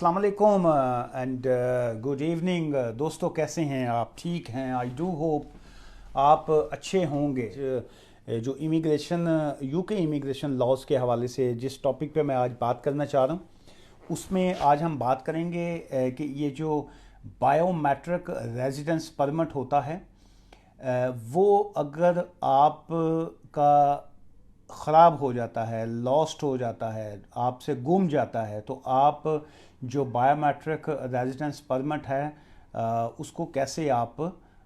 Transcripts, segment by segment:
अस्सलाम वालेकुम and good evening दोस्तों, कैसे हैं आप? ठीक हैं? आई डू होप आप अच्छे होंगे। जो इमिग्रेशन यूके इमिग्रेशन लॉज के हवाले से जिस टॉपिक पे मैं आज बात करना चाह रहा हूँ, उसमें आज हम बात करेंगे कि ये जो बायोमेट्रिक रेजिडेंस परमिट होता है, वो अगर आप का ख़राब हो जाता है, लॉस्ट हो जाता है, आपसे गुम जाता है, तो आप जो बायोमेट्रिक रेजिडेंस परमिट है उसको कैसे आप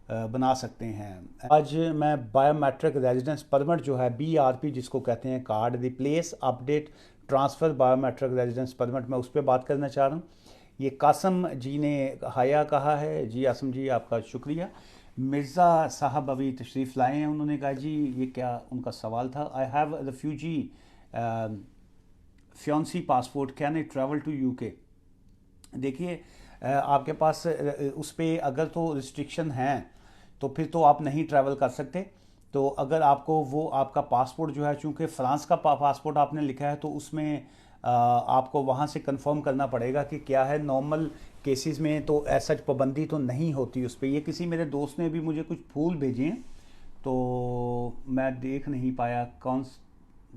बना सकते हैं। आज मैं बायोमेट्रिक रेजिडेंस परमिट जो है BRP जिसको कहते हैं, card replace update transfer biometric residence permit, मैं उस पर बात करना चाह रहा हूँ। ये कासम जी ने हाया कहा है। जी आसम जी, आपका शुक्रिया। मिर्ज़ा साहब अभी तशरीफ़ लाए हैं। उन्होंने कहा जी, ये क्या उनका सवाल था। I have refugee fiancee passport, can I travel to UK? देखिए, आपके पास उस पर अगर तो रिस्ट्रिक्शन हैं तो फिर तो आप नहीं ट्रैवल कर सकते। तो अगर आपको वो आपका पासपोर्ट जो है, चूँकि फ़्रांस का पासपोर्ट आपने लिखा है, तो उसमें आपको वहाँ से कंफर्म करना पड़ेगा कि क्या है। नॉर्मल केसेस में तो ऐसा पाबंदी तो नहीं होती उस पर। ये किसी मेरे दोस्त ने भी मुझे कुछ फूल भेजे हैं, तो मैं देख नहीं पाया कौन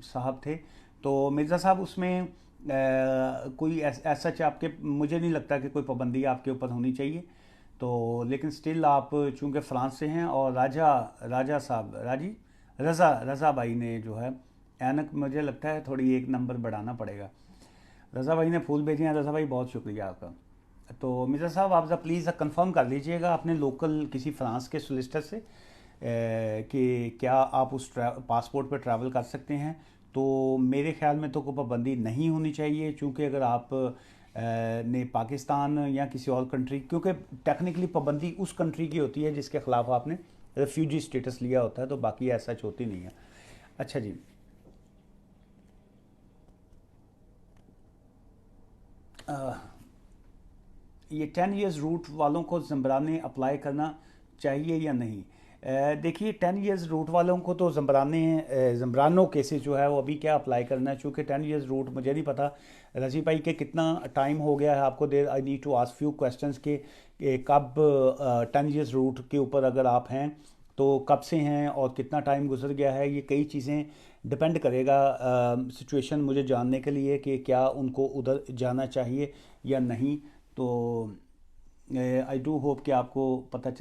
साहब थे। तो मिर्ज़ा साहब, उसमें कोई ऐसा आपके, मुझे नहीं लगता कि कोई पाबंदी आपके ऊपर होनी चाहिए। तो लेकिन स्टिल आप चूँकि फ़्रांस से हैं, और राजा राजा साहब राजी रज़ा रज़ा भाई ने जो है ऐनक, मुझे लगता है थोड़ी एक नंबर बढ़ाना पड़ेगा। रज़ा भाई ने फूल भेजे हैं। रज़ा भाई, बहुत शुक्रिया आपका। तो मिर्ज़ा साहब, आप जरा प्लीज़ कंफर्म कर लीजिएगा अपने लोकल किसी फ्रांस के सोलिसिटर से कि क्या आप उस पासपोर्ट पर ट्रैवल कर सकते हैं। तो मेरे ख्याल में तो कोई पाबंदी नहीं होनी चाहिए, चूँकि अगर आप ने पाकिस्तान या किसी और कंट्री, क्योंकि टेक्निकली पाबंदी उस कंट्री की होती है जिसके ख़िलाफ़ आपने रेफ्यूजी स्टेटस लिया होता है, तो बाकी ऐसा होती नहीं है। अच्छा जी। ये 10 ईयर्स रूट वालों को ज़म्बराने अप्लाई करना चाहिए या नहीं? देखिए, 10 ईयर्स रूट वालों को तो ज़म्बरानो केसेस जो है वो अभी क्या अप्लाई करना है, चूँकि 10 ईयर्स रूट मुझे नहीं पता रजी भाई के कितना टाइम हो गया है आपको देर। I need to ask few questions के कब 10 ईयर्स रूट के ऊपर अगर आप हैं तो कब से हैं और कितना टाइम गुजर गया है। ये कई चीज़ें डिपेंड करेगा सिचुएशन मुझे जानने के लिए कि क्या उनको उधर जाना चाहिए या नहीं। तो आई डू होप कि आपको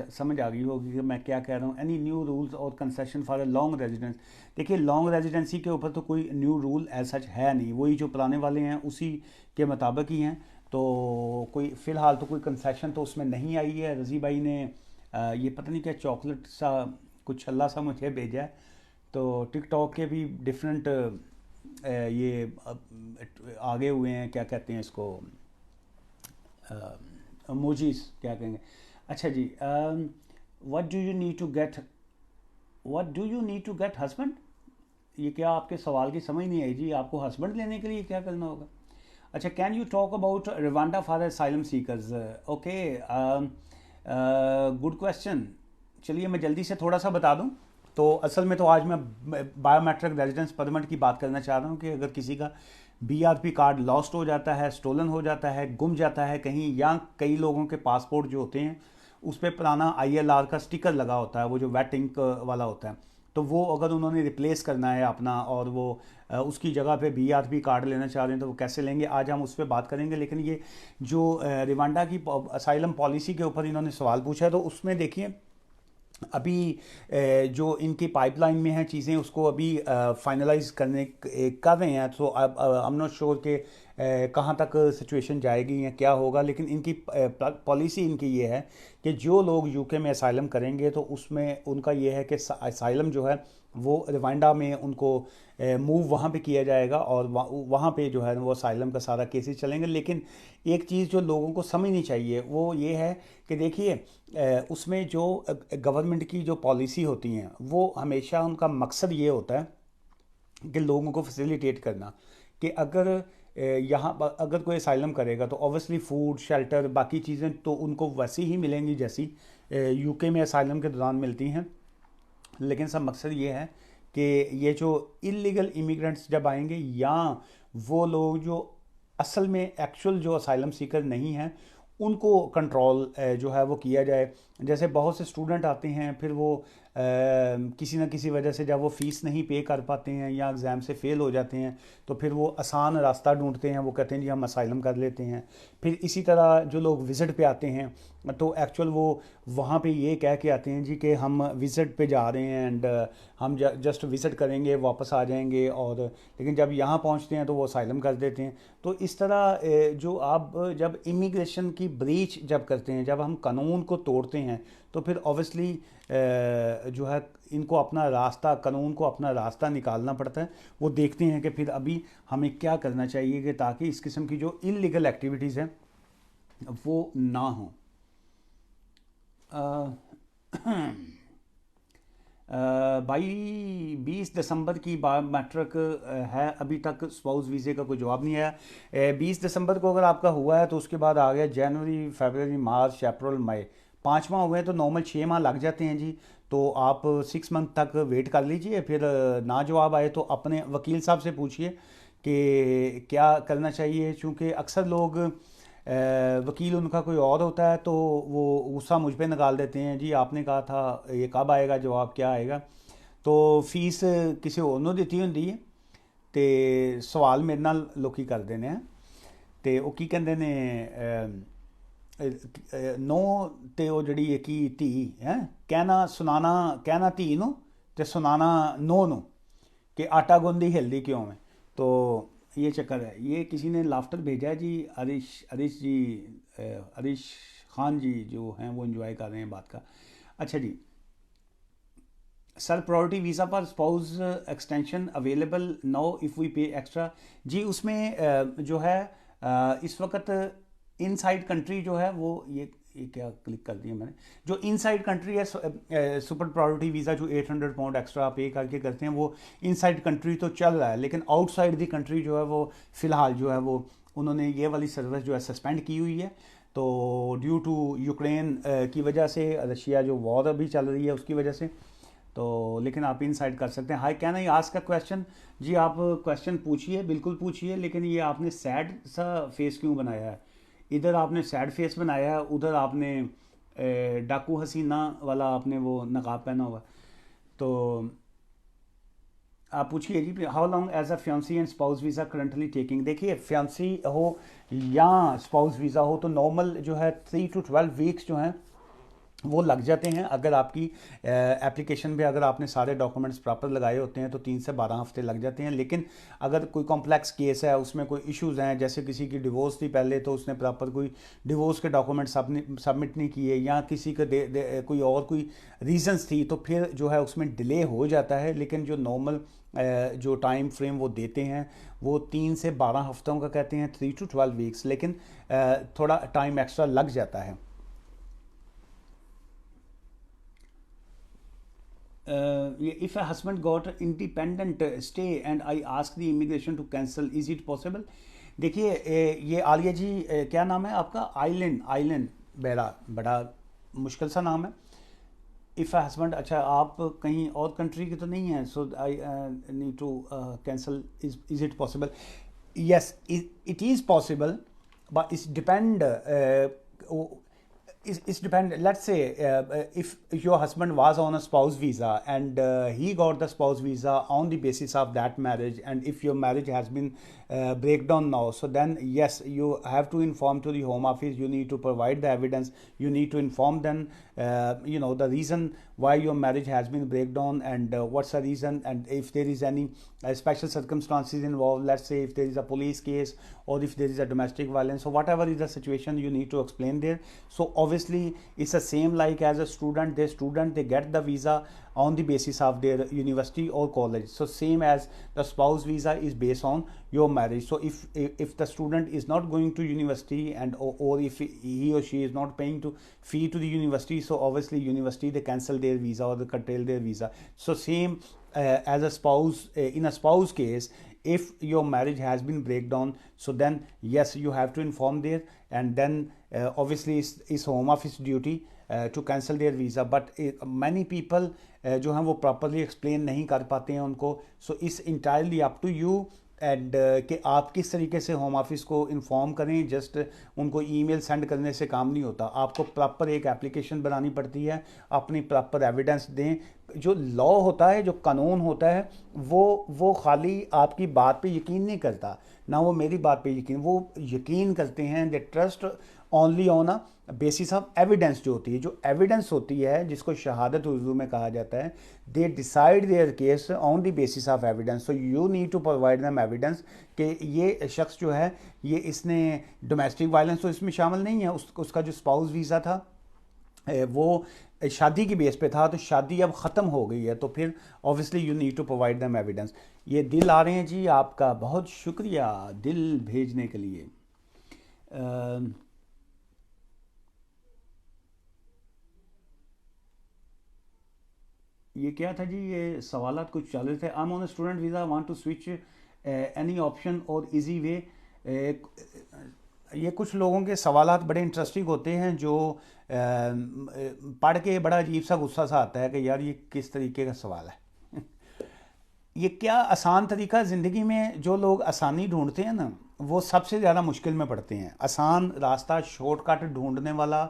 समझ आ गई होगी कि मैं क्या कह रहा हूँ। एनी न्यू रूल्स और concession for a long residence? देखिए, लॉन्ग रेजिडेंसी के ऊपर तो कोई न्यू रूल एज सच है नहीं, वही जो पुराने वाले हैं उसी के मुताबिक ही हैं। तो कोई फ़िलहाल तो कोई कंसेशन तो उसमें नहीं आई है। रज़ी भाई ने ये पता नहीं क्या चॉकलेट सा कुछ छल्ला सा मुझे भेजा है। तो टिकटॉक के भी डिफरेंट ये आगे हुए हैं, क्या कहते हैं इसको, इमोजीज क्या कहेंगे। अच्छा जी। What do you need to get what do you need to get husband? ये क्या आपके सवाल की समझ नहीं आई जी। आपको हस्बैंड लेने के लिए क्या करना होगा? अच्छा, can you talk about Rwanda for asylum seekers? Okay, good question. चलिए मैं जल्दी से थोड़ा सा बता दूं। तो असल में तो आज मैं बायोमेट्रिक रेजिडेंस परमिट की बात करना चाह रहा हूँ कि अगर किसी का BRP कार्ड लॉस्ट हो जाता है, स्टोलन हो जाता है, गुम जाता है कहीं, या कई लोगों के पासपोर्ट जो होते हैं उस पर पुराना ILR का स्टिकर लगा होता है, वो जो वेट इंक वाला होता है, तो वो अगर उन्होंने रिप्लेस करना है अपना, और वो उसकी जगह पे BRP कार्ड लेना चाह रहे हैं, तो वो कैसे लेंगे, आज हम उस पर बात करेंगे। लेकिन ये जो रिवांडा की असाइलम पॉलिसी के ऊपर इन्होंने सवाल पूछा है, तो उसमें देखिए अभी जो इनकी पाइपलाइन में है चीज़ें, उसको अभी फाइनलाइज कर रहे हैं। तो अब आई एम नॉट श्योर कि कहाँ तक सिचुएशन जाएगी या क्या होगा। लेकिन इनकी पॉलिसी इनकी ये है कि जो लोग यूके में असाइलम करेंगे तो उसमें उनका ये है कि असाइलम जो है वो रवांडा में उनको मूव वहाँ पे किया जाएगा, और वहाँ पे जो है वो असाइलम का सारा केसेस चलेंगे। लेकिन एक चीज़ जो लोगों को समझनी चाहिए वो ये है कि देखिए, उसमें जो गवर्नमेंट की जो पॉलिसी होती हैं वो हमेशा उनका मकसद ये होता है कि लोगों को फैसिलिटेट करना, कि अगर यहाँ अगर कोई असाइलम करेगा तो ऑब्वियसली फूड शेल्टर बाकी चीज़ें तो उनको वैसी ही मिलेंगी जैसी यूके में असाइलम के दौरान मिलती हैं। लेकिन सब मकसद ये है कि ये जो इलीगल इमिग्रेंट्स जब आएंगे, या वो लोग जो असल में एक्चुअल जो असाइलम सीकर नहीं हैं उनको कंट्रोल जो है वो किया जाए। जैसे बहुत से स्टूडेंट आते हैं, फिर वो किसी न किसी वजह से जब वो फ़ीस नहीं पे कर पाते हैं या एग्ज़ाम से फ़ेल हो जाते हैं, तो फिर वो आसान रास्ता ढूंढते हैं, वो कहते हैं जी हम असाइलम कर लेते हैं। फिर इसी तरह जो लोग विज़िट पे आते हैं, तो एक्चुअल वो वहाँ पे ये कह के आते हैं जी कि हम विज़िट पे जा रहे हैं एंड हम जस्ट विज़िट करेंगे, वापस आ जाएंगे, और लेकिन जब यहाँ पहुँचते हैं तो वो असाइलम कर देते हैं। तो इस तरह जो आप जब इमिग्रेशन की ब्रीच जब करते हैं, जब हम कानून को तोड़ते हैं, तो फिर ऑब्वियसली जो है इनको अपना रास्ता, कानून को अपना रास्ता निकालना पड़ता है। वो देखते हैं कि फिर अभी हमें क्या करना चाहिए कि ताकि इस किस्म की जो इलीगल एक्टिविटीज़ हैं वो ना हों। भाई 20 दिसंबर की बायोमेट्रिक है, अभी तक स्पाउस वीज़े का कोई जवाब नहीं आया। 20 दिसंबर को अगर आपका हुआ है तो उसके बाद आ गया जनवरी, फरवरी, मार्च, अप्रैल, मई, 5 माह हो गए, तो नॉर्मल 6 माह लग जाते हैं जी। तो आप 6 मंथ तक वेट कर लीजिए, फिर ना जवाब आए तो अपने वकील साहब से पूछिए कि क्या करना चाहिए, क्योंकि अक्सर लोग वकील उनका कोई और होता है तो वो गुस्सा मुझ पे निकाल देते हैं जी आपने कहा था ये कब आएगा जवाब, क्या आएगा। तो फीस किसी और ਨੂੰ ਦਿੱਤੀ ਹੁੰਦੀ ਹੈ ਤੇ ਸਵਾਲ ਮੇਰੇ ਨਾਲ ਲੋਕੀ ਕਰਦੇ ਨੇ ਤੇ ਉਹ ਕੀ ਕਹਿੰਦੇ ਨੇ ਨੋ ਤੇ ਉਹ ਜਿਹੜੀ ਹੈ ਕੀ ਧੀ ਹੈ ਕਹਿਣਾ ਸੁਣਾਣਾ, ਕਹਿਣਾ ਧੀ ਨੂੰ ਤੇ ਸੁਣਾਣਾ ਨੋ ਨੂੰ कि आटा गूंदी हिलदी क्यों है। तो ये चक्कर है। ये किसी ने लाफ्टर भेजा है जी, अरिश जी, अरिश खान जी जो हैं वो एंजॉय कर रहे हैं बात का। अच्छा जी, सर प्रायोरिटी वीज़ा पर spouse extension available now if we pay extra. जी उसमें जो है इस वक्त इनसाइड कंट्री जो है वो ये क्या क्लिक कर दिया मैंने, जो इनसाइड कंट्री है सुपर प्रायोरिटी वीज़ा जो 800 पाउंड एक्स्ट्रा पे करके करते हैं वो इनसाइड कंट्री तो चल रहा है, लेकिन आउटसाइड दी कंट्री जो है वो फ़िलहाल जो है वो उन्होंने ये वाली सर्विस जो है सस्पेंड की हुई है। तो ड्यू टू यूक्रेन की वजह से, रशिया जो वॉर अभी चल रही है उसकी वजह से, तो लेकिन आप इनसाइड कर सकते हैं। हाई कैन आई आस्क का क्वेश्चन। जी आप क्वेश्चन पूछिए, बिल्कुल पूछिए, लेकिन ये आपने सैड सा फेस क्यों बनाया है? इधर आपने सैड फेस बनाया है, उधर आपने डाकू हसीना वाला आपने वो नकाब पहना हुआ। तो आप पूछिए जी, how long as a fiance and spouse visa currently taking. देखिए फ्यांसी हो या स्पाउस वीज़ा हो तो नॉर्मल जो है 3 to 12 वीक्स जो हैं वो लग जाते हैं। अगर आपकी एप्लीकेशन पे अगर आपने सारे डॉक्यूमेंट्स प्रॉपर लगाए होते हैं तो 3 से 12 हफ्ते लग जाते हैं। लेकिन अगर कोई कॉम्प्लेक्स केस है, उसमें कोई इश्यूज़ हैं, जैसे किसी की डिवोर्स थी पहले तो उसने प्रॉपर कोई डिवोर्स के डॉक्यूमेंट सबमिट नहीं किए, या किसी का कोई और कोई रीजंस थी, तो फिर जो है उसमें डिले हो जाता है। लेकिन जो नॉर्मल जो टाइम फ्रेम वो देते हैं वो 3 से 12 हफ्तों का कहते हैं, 3 to 12 वीक्स, लेकिन थोड़ा टाइम एक्स्ट्रा लग जाता है। If a husband got independent stay and I ask the immigration to cancel, is it possible? देखिए ये आलिया जी क्या नाम है आपका? आइलन बड़ा मुश्किल सा नाम है। इफ़ अ हस्बैंड, अच्छा आप कहीं और कंट्री के तो नहीं हैं, so I need to cancel, is it possible? Yes it is possible, but it's depend, it's depend. Let's say if your husband was on a spouse visa and he got the spouse visa on the basis of that marriage, and if your marriage has been breakdown now, so then yes, you have to inform to the home office, you need to provide the evidence, you need to inform them the reason why your marriage has been breakdown, and what's the reason, and if there is any special circumstances involved, let's say if there is a police case or if there is a domestic violence, so whatever is the situation you need to explain there. So obviously it's the same like as a student, they get the visa on the basis of their university or college, so same as the spouse visa is based on your marriage. So if the student is not going to university, and or if he or she is not paying to fee to the university, so obviously university they cancel their visa or they curtail their visa. So same as a spouse, in a spouse case, if your marriage has been breakdown, so then yes, you have to inform there, and then obviously it's home office duty to cancel their visa. But many people जो हैं वो properly explain नहीं कर पाते हैं उनको, so it's entirely up to you and कि आप किस तरीके से होम ऑफिस को इन्फॉर्म करें। जस्ट उनको ईमेल सेंड करने से काम नहीं होता, आपको प्रॉपर एक एप्लीकेशन बनानी पड़ती है, अपनी प्रॉपर एविडेंस दें। जो लॉ होता है, जो कानून होता है, वो खाली आपकी बात पे यकीन नहीं करता, ना वो मेरी बात पे यकीन, वो यकीन करते हैं, they trust only on a basis of evidence. जो होती है, जो एविडेंस होती है, जिसको शहादत उर्दू में कहा जाता है, they decide their case on the basis of evidence. So you need to provide them evidence कि ये शख्स जो है, ये इसने डोमेस्टिक वायलेंस तो इसमें शामिल नहीं है, उसका जो स्पाउस वीज़ा था वो शादी की बेस पे था, तो शादी अब ख़त्म हो गई है, तो फिर obviously you need to provide them evidence. ये दिल आ रहे हैं जी, आपका बहुत शुक्रिया दिल भेजने के लिए। ये क्या था जी, ये सवालात कुछ चल रहे थे। I am on student visa, want to switch any option और इजी वे। ये कुछ लोगों के सवालात बड़े इंटरेस्टिंग होते हैं, जो पढ़ के बड़ा अजीब सा गुस्सा सा आता है कि यार ये किस तरीके का सवाल है। ये क्या आसान तरीका ज़िंदगी में, जो लोग आसानी ढूंढते हैं ना, वो सबसे ज़्यादा मुश्किल में पड़ते हैं। आसान रास्ता, शॉर्टकट ढूंढने वाला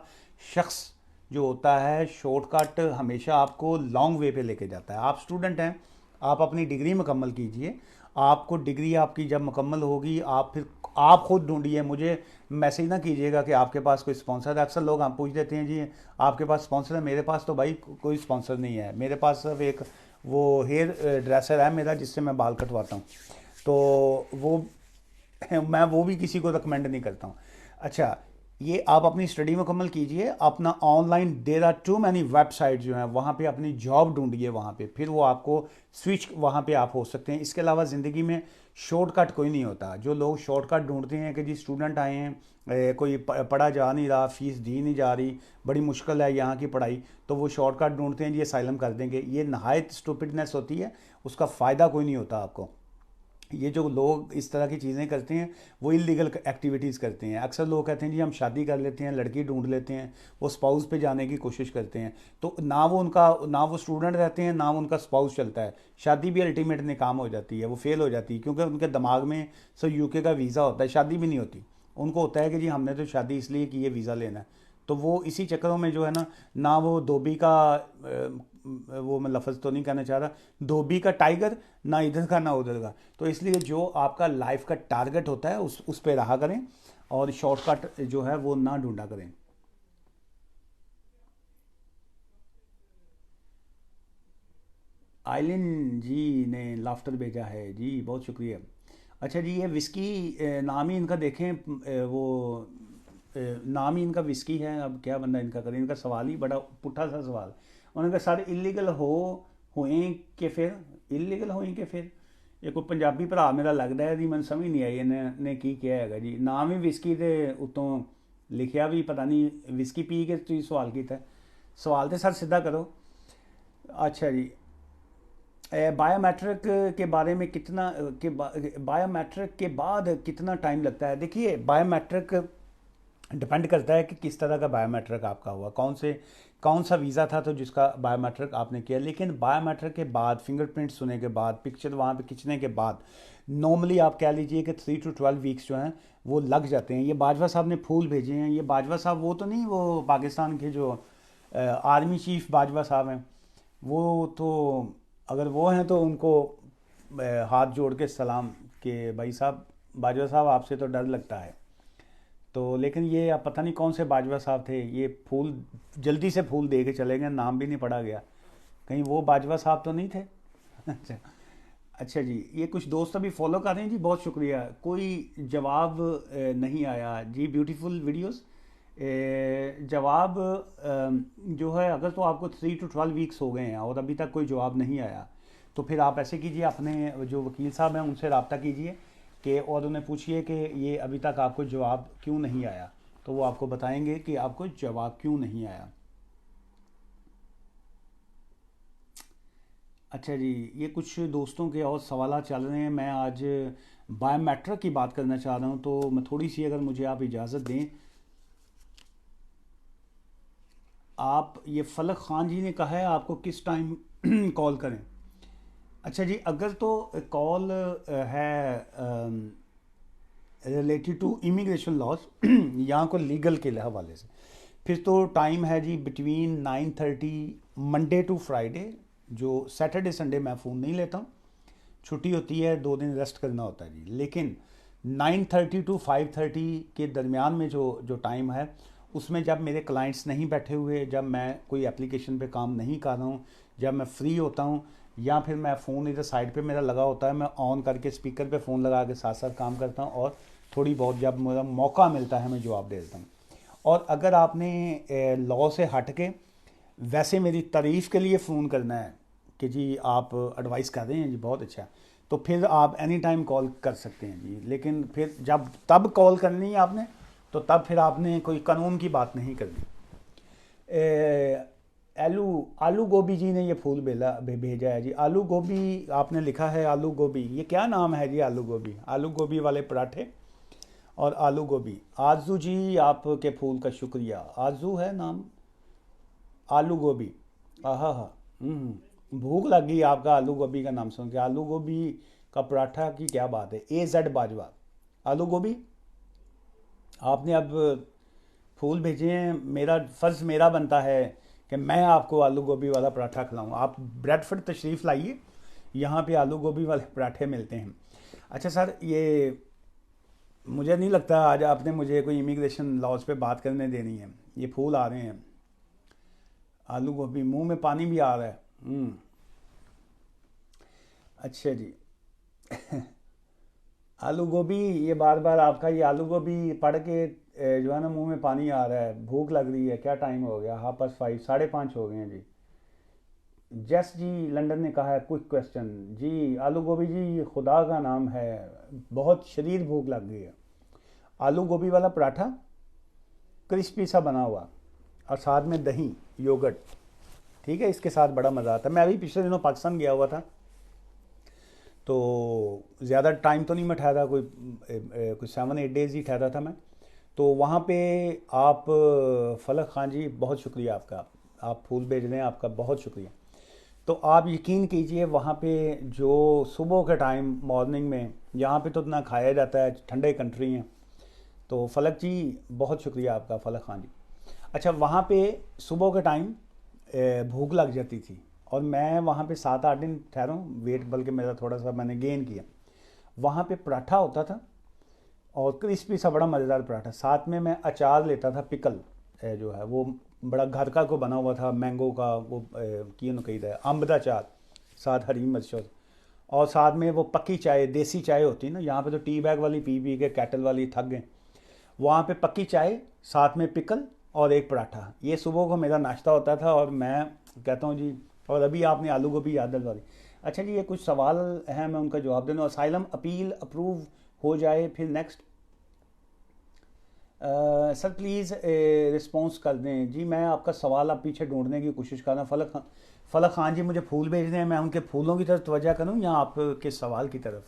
शख्स जो होता है, शॉर्टकट हमेशा आपको लॉन्ग वे पे लेके जाता है। आप स्टूडेंट हैं, आप अपनी डिग्री मुकम्मल कीजिए, आपको डिग्री आपकी जब मुकम्मल होगी, आप फिर आप खुद ढूंढिए। मुझे मैसेज ना कीजिएगा कि आपके पास कोई स्पॉन्सर है। अक्सर लोग हम पूछ देते हैं जी आपके पास स्पॉन्सर है, मेरे पास तो भाई कोई स्पॉन्सर नहीं है, मेरे पास सिर्फ एक वो हेयर ड्रेसर है मेरा, जिससे मैं बाल कटवाता हूँ, तो वो मैं वो भी किसी को रिकमेंड नहीं करता हूँ। अच्छा, ये आप अपनी स्टडी मुकम्मल कीजिए, अपना online, there are too many website जो हैं, वहाँ पे अपनी जॉब ढूंढिए, वहाँ पे फिर वो आपको स्विच वहाँ पे आप हो सकते हैं। इसके अलावा ज़िंदगी में शॉर्टकट कोई नहीं होता। जो लोग शॉर्टकट ढूंढते हैं कि जी स्टूडेंट आए हैं, कोई पढ़ा जा नहीं रहा, फीस दी नहीं जा रही, बड़ी मुश्किल है यहाँ की पढ़ाई, तो वो शॉर्टकट ढूंढते हैं जी असाइलम कर देंगे। ये नहायत स्टूपिडनेस होती है, उसका फ़ायदा कोई नहीं होता आपको। ये जो लोग इस तरह की चीज़ें करते हैं, वो इलीगल एक्टिविटीज़ करते हैं। अक्सर लोग कहते हैं जी हम शादी कर लेते हैं, लड़की ढूंढ लेते हैं, वो स्पाउस पे जाने की कोशिश करते हैं, तो ना वो स्टूडेंट रहते हैं, ना वो उनका स्पाउस चलता है। शादी भी अल्टीमेट नाकाम हो जाती है, वो फेल हो जाती है, क्योंकि उनके दिमाग में सिर्फ यूके का वीज़ा होता है, शादी भी नहीं होती। उनको होता है कि जी हमने तो शादी इसलिए की है, वीज़ा लेना है। तो वो इसी चक्करों में जो है ना वो धोबी का वो मैं लफ्ज़ तो नहीं कहना चाह रहा, धोबी का टाइगर, ना इधर का ना उधर का। तो इसलिए जो आपका लाइफ का टारगेट होता है उस पे रहा करें, और शॉर्टकट जो है वो ना ढूंढा करें। आइलिन जी ने लाफ्टर भेजा है जी, बहुत शुक्रिया। अच्छा जी, ये विस्की नाम ही इनका देखें, नाम ही इनका विस्की है, अब क्या बंदा इनका करे। इनका सवाल ही बड़ा पुट्ठा सा सवाल। उन्होंने कहा सर इलीगल होए के फिर, इलीगल होए के फिर। ये कोई पंजाबी भरा मेरा लगता है जी, मैं समझ नहीं आई इन्हें की क्या है जी। नाम ही विस्की दे उतों लिखिया भी पता नहीं, विस्की पी के तुम सवाल किया। सवाल तो सर सीधा करो। अच्छा जी, बायोमेट्रिक के बारे में कितना बायोमेट्रिक के बाद कितना टाइम लगता है। देखिए, बायोमेट्रिक डिपेंड करता है कि किस तरह का बायोमेट्रिक आपका हुआ, कौन सा वीज़ा था तो जिसका बायोमेट्रिक आपने किया। लेकिन बायोमेट्रिक के बाद, फिंगरप्रिंट्स होने के बाद, पिक्चर वहाँ पे खींचने के बाद, नॉर्मली आप कह लीजिए कि 3 to 12 वीक्स जो हैं वो लग जाते हैं। ये बाजवा साहब ने फूल भेजे हैं। ये बाजवा साहब वो तो नहीं, वो पाकिस्तान के जो आर्मी चीफ बाजवा साहब हैं, वो तो अगर वो हैं तो उनको हाथ जोड़ के सलाम कि भाई साहब, बाजवा साहब आपसे तो डर लगता है। तो लेकिन ये अब पता नहीं कौन से बाजवा साहब थे, ये फूल जल्दी से फूल दे के चले गए, नाम भी नहीं पढ़ा गया, कहीं वो बाजवा साहब तो नहीं थे। अच्छा, अच्छा जी, ये कुछ दोस्त अभी फॉलो कर रहे हैं जी, बहुत शुक्रिया। कोई जवाब नहीं आया जी, ब्यूटीफुल वीडियोस। जवाब जो है, अगर तो आपको 3 to 12 वीक्स हो गए हैं और अभी तक कोई जवाब नहीं आया, तो फिर आप ऐसे कीजिए, अपने जो वकील साहब हैं उनसे रब्ता कीजिए कि, और उन्हें पूछिए कि ये अभी तक आपको जवाब क्यों नहीं आया, तो वो आपको बताएंगे कि आपको जवाब क्यों नहीं आया। अच्छा जी, ये कुछ दोस्तों के और सवाल चल रहे हैं। मैं आज बायोमेट्रिक की बात करना चाह रहा हूँ, तो मैं थोड़ी सी, अगर मुझे आप इजाज़त दें। आप, ये फलक ख़ान जी ने कहा है आपको किस टाइम कॉल करें। अच्छा जी, अगर तो कॉल है रिलेटेड टू इमिग्रेशन लॉज यहाँ को लीगल के हवाले से, फिर तो टाइम है जी बिटवीन 9:30 मंडे टू फ्राइडे। जो सैटरडे संडे मैं फ़ोन नहीं लेता हूँ, छुट्टी होती है, 2 दिन रेस्ट करना होता है जी। लेकिन 9:30 टू 5:30 के दरमियान में जो जो टाइम है, उसमें जब मेरे क्लाइंट्स नहीं बैठे हुए, जब मैं कोई एप्लीकेशन पे काम नहीं कर रहा हूँ, जब मैं फ्री होता हूँ, या फिर मैं फ़ोन इधर साइड पे मेरा लगा होता है, मैं ऑन करके स्पीकर पे फ़ोन लगा के साथ साथ काम करता हूँ, और थोड़ी बहुत जब मेरा मौका मिलता है मैं जवाब दे देता हूँ। और अगर आपने लॉ से हट के वैसे मेरी तारीफ़ के लिए फ़ोन करना है कि जी आप एडवाइस कर रहे हैं जी, बहुत अच्छा है, तो फिर आप एनी टाइम कॉल कर सकते हैं जी। लेकिन फिर जब तब कॉल करनी है आपने, तो तब फिर आपने कोई कानून की बात नहीं करनी। आलू आलू गोभी जी ने ये फूल भेजा है जी। आलू गोभी आपने लिखा है, आलू गोभी, ये क्या नाम है जी? आलू गोभी, आलू गोभी वाले पराठे और आलू गोभी। आजू जी आपके फूल का शुक्रिया। आजू है नाम, आलू गोभी। आहा हा। भूख लग गई आपका आलू गोभी का नाम सुन के। आलू गोभी का पराठा की क्या बात है। AZ बाजवा। आलू गोभी, आपने अब फूल भेजे हैं, मेरा फ़र्ज़ मेरा बनता है कि मैं आपको आलू गोभी वाला पराठा खिलाऊं। आप ब्रेडफर्ड तशरीफ़ लाइए, यहाँ पे आलू गोभी वाले पराठे मिलते हैं। अच्छा सर, ये मुझे नहीं लगता आज आपने मुझे कोई इमिग्रेशन लॉज पे बात करने देनी है। ये फूल आ रहे हैं, आलू गोभी, मुंह में पानी भी आ रहा है। अच्छा जी। आलू गोभी, ये बार बार आपका ये आलू गोभी पढ़ के जो है ना, मुंह में पानी आ रहा है। भूख लग रही है। क्या टाइम हो गया? 5:30, 5:30 हो गए हैं जी। जस जी लंदन ने कहा है क्विक क्वेश्चन जी। आलू गोभी जी, ये खुदा का नाम है, बहुत शदीद भूख लग गई है। आलू गोभी वाला पराठा क्रिस्पी सा बना हुआ, और साथ में दही, योगर्ट, ठीक है, इसके साथ बड़ा मज़ा आता है। मैं अभी पिछले दिनों पाकिस्तान गया हुआ था, तो ज़्यादा टाइम तो नहीं मैं ठहरा, कोई 7-8 डेज़ ही ठहरा था मैं। तो वहाँ पे आप फलक खान जी, बहुत शुक्रिया आपका, आप फूल भेज रहे हैं, आपका बहुत शुक्रिया। तो आप यकीन कीजिए, वहाँ पे जो सुबह के टाइम मॉर्निंग में, यहाँ पे तो इतना खाया जाता है, ठंडे कंट्री हैं। तो फलक जी, बहुत शुक्रिया आपका, फलक खान जी। अच्छा, वहाँ पे सुबह के टाइम भूख लग जाती थी, और मैं वहाँ पे 7-8 दिन ठहरा हूँ, वेट बल्कि मेरा थोड़ा सा मैंने गेन किया। वहाँ पे पराठा होता था, और क्रिस्पी सा बड़ा मज़ेदार पराठा, साथ में मैं अचार लेता था, पिकल जो है वो बड़ा घर का को बना हुआ था, मैंगो का, वो की कही था, अम्ब का अचार, साथ हरी मिर्च, और साथ में वो पक्की चाय, देसी चाय होती है ना, यहाँ पे तो टी बैग वाली पी पी के कैटल वाली थक गए। वहाँ पे पक्की चाय, साथ में पिकल, और एक पराठा, ये सुबह को मेरा नाश्ता होता था। और मैं कहता हूँ जी, और अभी आपने आलू गोभी याद दिलवा दी। अच्छा जी, ये कुछ सवाल हैं, मैं उनका जवाब देना। असाइलम अपील अप्रूव हो जाए, फिर नेक्स्ट। सर प्लीज़ रिस्पॉन्स कर दें जी। मैं आपका सवाल आप पीछे ढूंढने की कोशिश कर रहा हूँ। फलक खान जी मुझे फूल भेज रहे हैं, मैं उनके फूलों की तरफ तवज्जो करूँ या आपके सवाल की तरफ?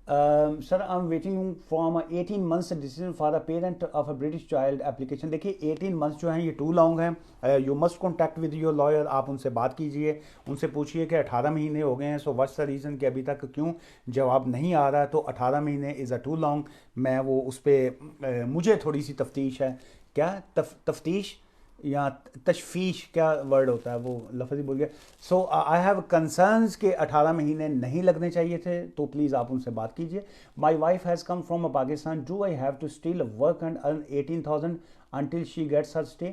Sir, I am waiting from 18 months decision for the parent of a British child application. देखिए, 18 मंथ्स जो हैं ये टू लॉन्ग हैं। You must contact with your lawyer. आप उनसे बात कीजिए, उनसे पूछिए कि 18 महीने हो गए हैं, सो व्हाट्स द रीज़न कि अभी तक क्यों जवाब नहीं आ रहा है। तो 18 महीने इज़ अ टू लॉन्ग। मैं वो उस पर मुझे थोड़ी सी तफ्तीश है। क्या तफ्तीश या तशफीश, क्या वर्ड होता है, वो लफ्ज़ ही भूल गया। सो आई हैव कंसर्न्स के 18 महीने नहीं लगने चाहिए थे, तो प्लीज़ आप उनसे बात कीजिए। My wife has come from a Pakistan, do I have to still work and earn 18,000 until she gets her stay?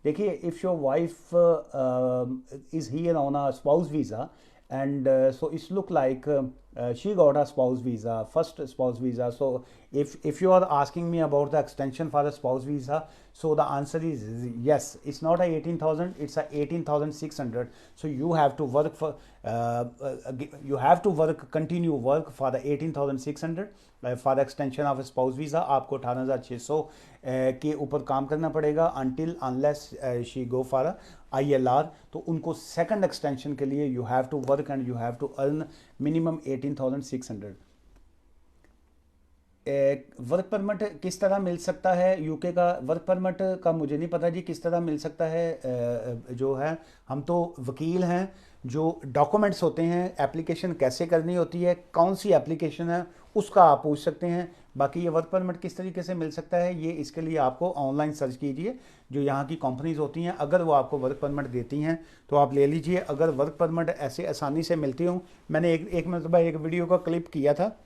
देखिए, if your wife is here on a spouse visa, and so it's look like she got a spouse visa, first spouse visa. So if you are asking me about the extension for the spouse visa, so the answer is yes. It's not a 18,000, it's a 18,600. So you have to work for you have to work, continue work for the 18,600 for extension of spouse visa. आपको 18,600 के ऊपर काम करना पड़ेगा until unless she go for ILR। तो उनको second extension के लिए you have to work and you have to earn minimum 18,600। Work permit किस तरह मिल सकता है? यूके का वर्क परमिट का मुझे नहीं पता जी, किस तरह मिल सकता है। जो है, हम तो वकील हैं, जो डॉक्यूमेंट्स होते हैं, एप्लीकेशन कैसे करनी होती है, कौन सी एप्लीकेशन है, उसका आप पूछ सकते हैं। बाकी ये वर्क परमिट किस तरीके से मिल सकता है, ये इसके लिए आपको ऑनलाइन सर्च कीजिए। जो यहाँ की कंपनीज होती हैं, अगर वो आपको वर्क परमिट देती हैं तो आप ले लीजिए। अगर वर्क परमिट ऐसे आसानी से मिलती हो, मैंने एक मतलब एक वीडियो का क्लिप किया था,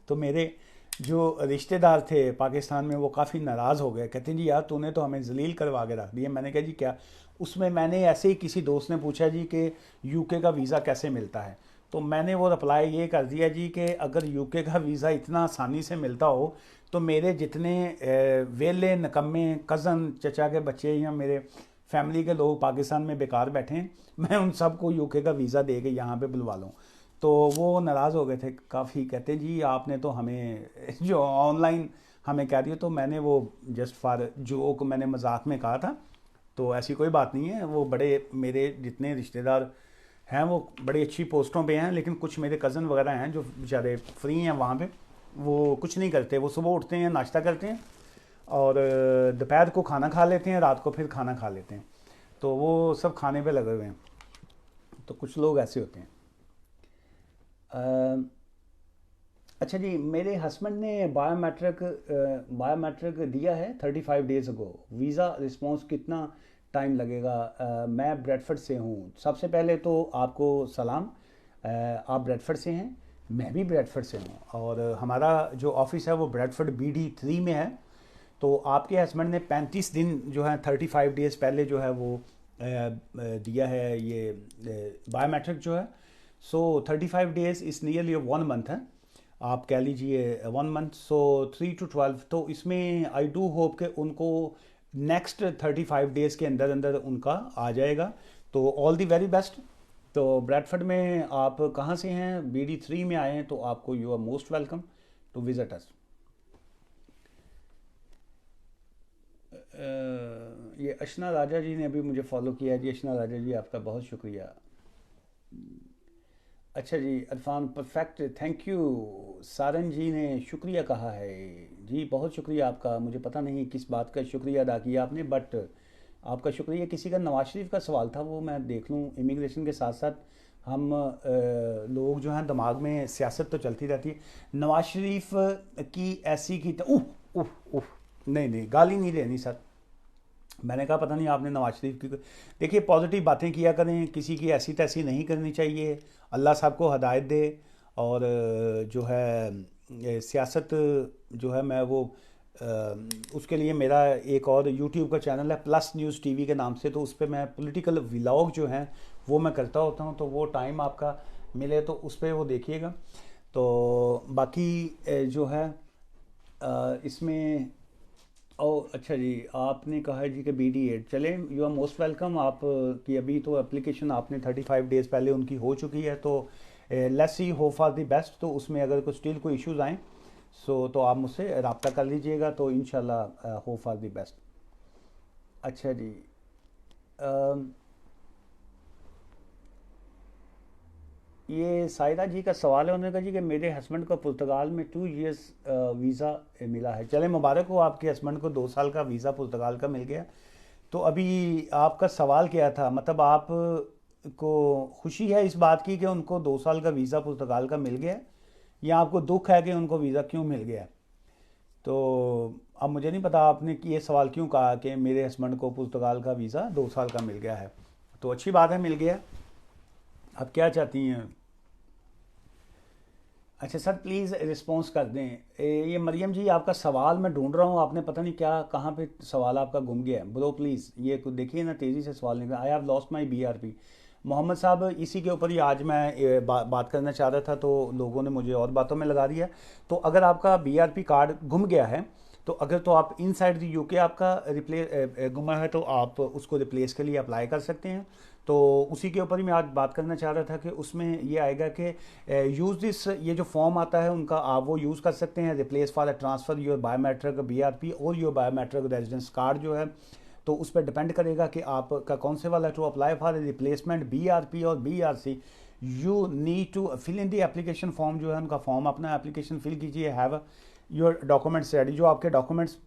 तो मेरे जो रिश्तेदार थे पाकिस्तान में वो काफ़ी नाराज़ हो गए, कहते हैं जी यार तूने तो हमें जलील करवा के रख दिया। मैंने कहा जी क्या। उसमें मैंने ऐसे ही किसी दोस्त ने पूछा जी कि यूके का वीज़ा कैसे मिलता है, तो मैंने वो रिप्लाई ये कर दिया जी कि अगर यूके का वीज़ा इतना आसानी से मिलता हो तो मेरे जितने वेले नकम्मे कज़न चचा के बच्चे या मेरे फैमिली के लोग पाकिस्तान में बेकार बैठे हैं, मैं उन सबको यूके का वीज़ा दे के यहाँ पे बुलवा लूँ। तो वो नाराज़ हो गए थे काफ़ी, कहते जी आपने तो हमें जो ऑनलाइन हमें कह दिया। तो मैंने वो जस्ट फॉर जोक मैंने मजाक में कहा था, तो ऐसी कोई बात नहीं है। वो बड़े मेरे जितने रिश्तेदार हैं वो बड़ी अच्छी पोस्टों पे हैं, लेकिन कुछ मेरे कज़न वगैरह हैं जो बेचारे फ्री हैं वहाँ पे, वो कुछ नहीं करते। वो सुबह उठते हैं, नाश्ता करते हैं और दोपहर को खाना खा लेते हैं, रात को फिर खाना खा लेते हैं, तो वो सब खाने पे लगे हुए हैं। तो कुछ लोग ऐसे होते हैं। अ, अच्छा जी, मेरे हस्बैंड ने बायोमेट्रिक दिया है 35 डेज अगो। वीज़ा रिस्पॉन्स कितना टाइम लगेगा? मैं ब्रेडफर्ड से हूँ। सबसे पहले तो आपको सलाम। आप ब्रेडफर्ड से हैं, मैं भी ब्रेडफर्ड से हूँ, और हमारा जो ऑफिस है वो ब्रेडफर्ड BD3 में है। तो आपके हस्बैंड ने 35 दिन जो है 35 डेज पहले जो है वो दिया है ये बायोमेट्रिक जो है। सो 35 डेज इस नियरली 1 मंथ है, आप कह लीजिए 1 मंथ। सो 3 to 12, तो इसमें आई डू होप कि उनको नेक्स्ट 35 डेज के अंदर अंदर उनका आ जाएगा। तो ऑल दी वेरी बेस्ट। तो ब्रैडफर्ड में आप कहाँ से हैं? BD3 में आए हैं तो आपको you are most welcome to visit us. ये अशना राजा जी ने अभी मुझे फॉलो किया है जी। अशना राजा जी आपका बहुत शुक्रिया। अच्छा जी, Arfan perfect, thank you. Saran ji ने शुक्रिया कहा है जी, बहुत शुक्रिया आपका। मुझे पता नहीं किस बात का शुक्रिया अदा किया आपने, बट आपका शुक्रिया। किसी का नवाज शरीफ का सवाल था, वो मैं देख लूँ। इमिग्रेशन के साथ साथ हम लोग जो हैं दिमाग में सियासत तो चलती रहती है। नवाज शरीफ की ऐसी की उफ उफ उफ, नहीं नहीं गाली नहीं देनी सर। मैंने कहा पता नहीं आपने नवाज शरीफ की। देखिए पॉजिटिव बातें किया करें, किसी की ऐसी तैसी नहीं करनी चाहिए। अल्लाह साहब को हदायत दे। और जो है सियासत जो है मैं वो उसके लिए मेरा एक और यूट्यूब का चैनल है प्लस न्यूज़ TV के नाम से, तो उस पर मैं पॉलिटिकल व्लॉग जो हैं वो मैं करता होता हूँ। तो वो टाइम आपका मिले तो उस पर वो देखिएगा। तो बाकी जो है इसमें ओ अच्छा जी, आपने कहा है जी कि BD8 चले, यू आर मोस्ट वेलकम। आप की अभी तो एप्लीकेशन आपने 35 डेज पहले उनकी हो चुकी है, तो let's see hope for the best. तो उसमें अगर कुछ स्टिल कोई इश्यूज आएँ तो आप मुझसे रब्ता कर लीजिएगा, तो इंशाल्लाह होप फॉर द बेस्ट। अच्छा जी, ये साहिदा जी का सवाल है, उन्होंने कहा जी कि मेरे हस्बैंड को पुर्तगाल में 2 इयर्स वीज़ा मिला है। चले मुबारक हो, आपके हस्बैंड को 2 साल का वीज़ा पुर्तगाल का मिल गया। तो अभी आपका सवाल क्या था, मतलब आप को खुशी है इस बात की कि उनको 2 साल का वीज़ा पुर्तगाल का मिल गया, या आपको दुख है कि उनको वीज़ा क्यों मिल गया? तो अब मुझे नहीं पता आपने कि ये सवाल क्यों कहा कि मेरे हस्बैंड को पुर्तगाल का वीज़ा 2 साल का मिल गया है। तो अच्छी बात है, मिल गया। अब क्या चाहती हैं? अच्छा सर, प्लीज़ रिस्पॉन्स कर दें। ये मरियम जी आपका सवाल मैं ढूंढ रहा हूँ, आपने पता नहीं क्या कहाँ पे सवाल आपका गुम गया है। ब्रो प्लीज़ ये कुछ देखिए ना, तेज़ी से सवाल निकला। I have lost my BRP। Mohammad sahab इसी के ऊपर ही आज मैं बात करना चाह रहा था, तो लोगों ने मुझे और बातों में लगा दिया। तो अगर आपका BRP कार्ड गुम गया है, तो अगर तो आप इनसाइड द UK आपका गुमा है, तो आप उसको रिप्लेस के लिए अप्लाई कर सकते हैं। तो उसी के ऊपर ही मैं आज बात करना चाह रहा था कि उसमें ये आएगा कि यूज़ दिस, ये जो फॉर्म आता है उनका आप वो यूज़ कर सकते हैं। Replace for transfer your biometric BRP और योर बायोमेट्रिक रेजिडेंस कार्ड जो है, तो उस पर डिपेंड करेगा कि आपका कौन से वाला। To apply for replacement BRP और BRC you need to fill in the application form जो है उनका फॉर्म, अपना एप्लीकेशन फिल कीजिए। हैव योर डॉक्यूमेंट्स रेडी, जो आपके डॉक्यूमेंट्स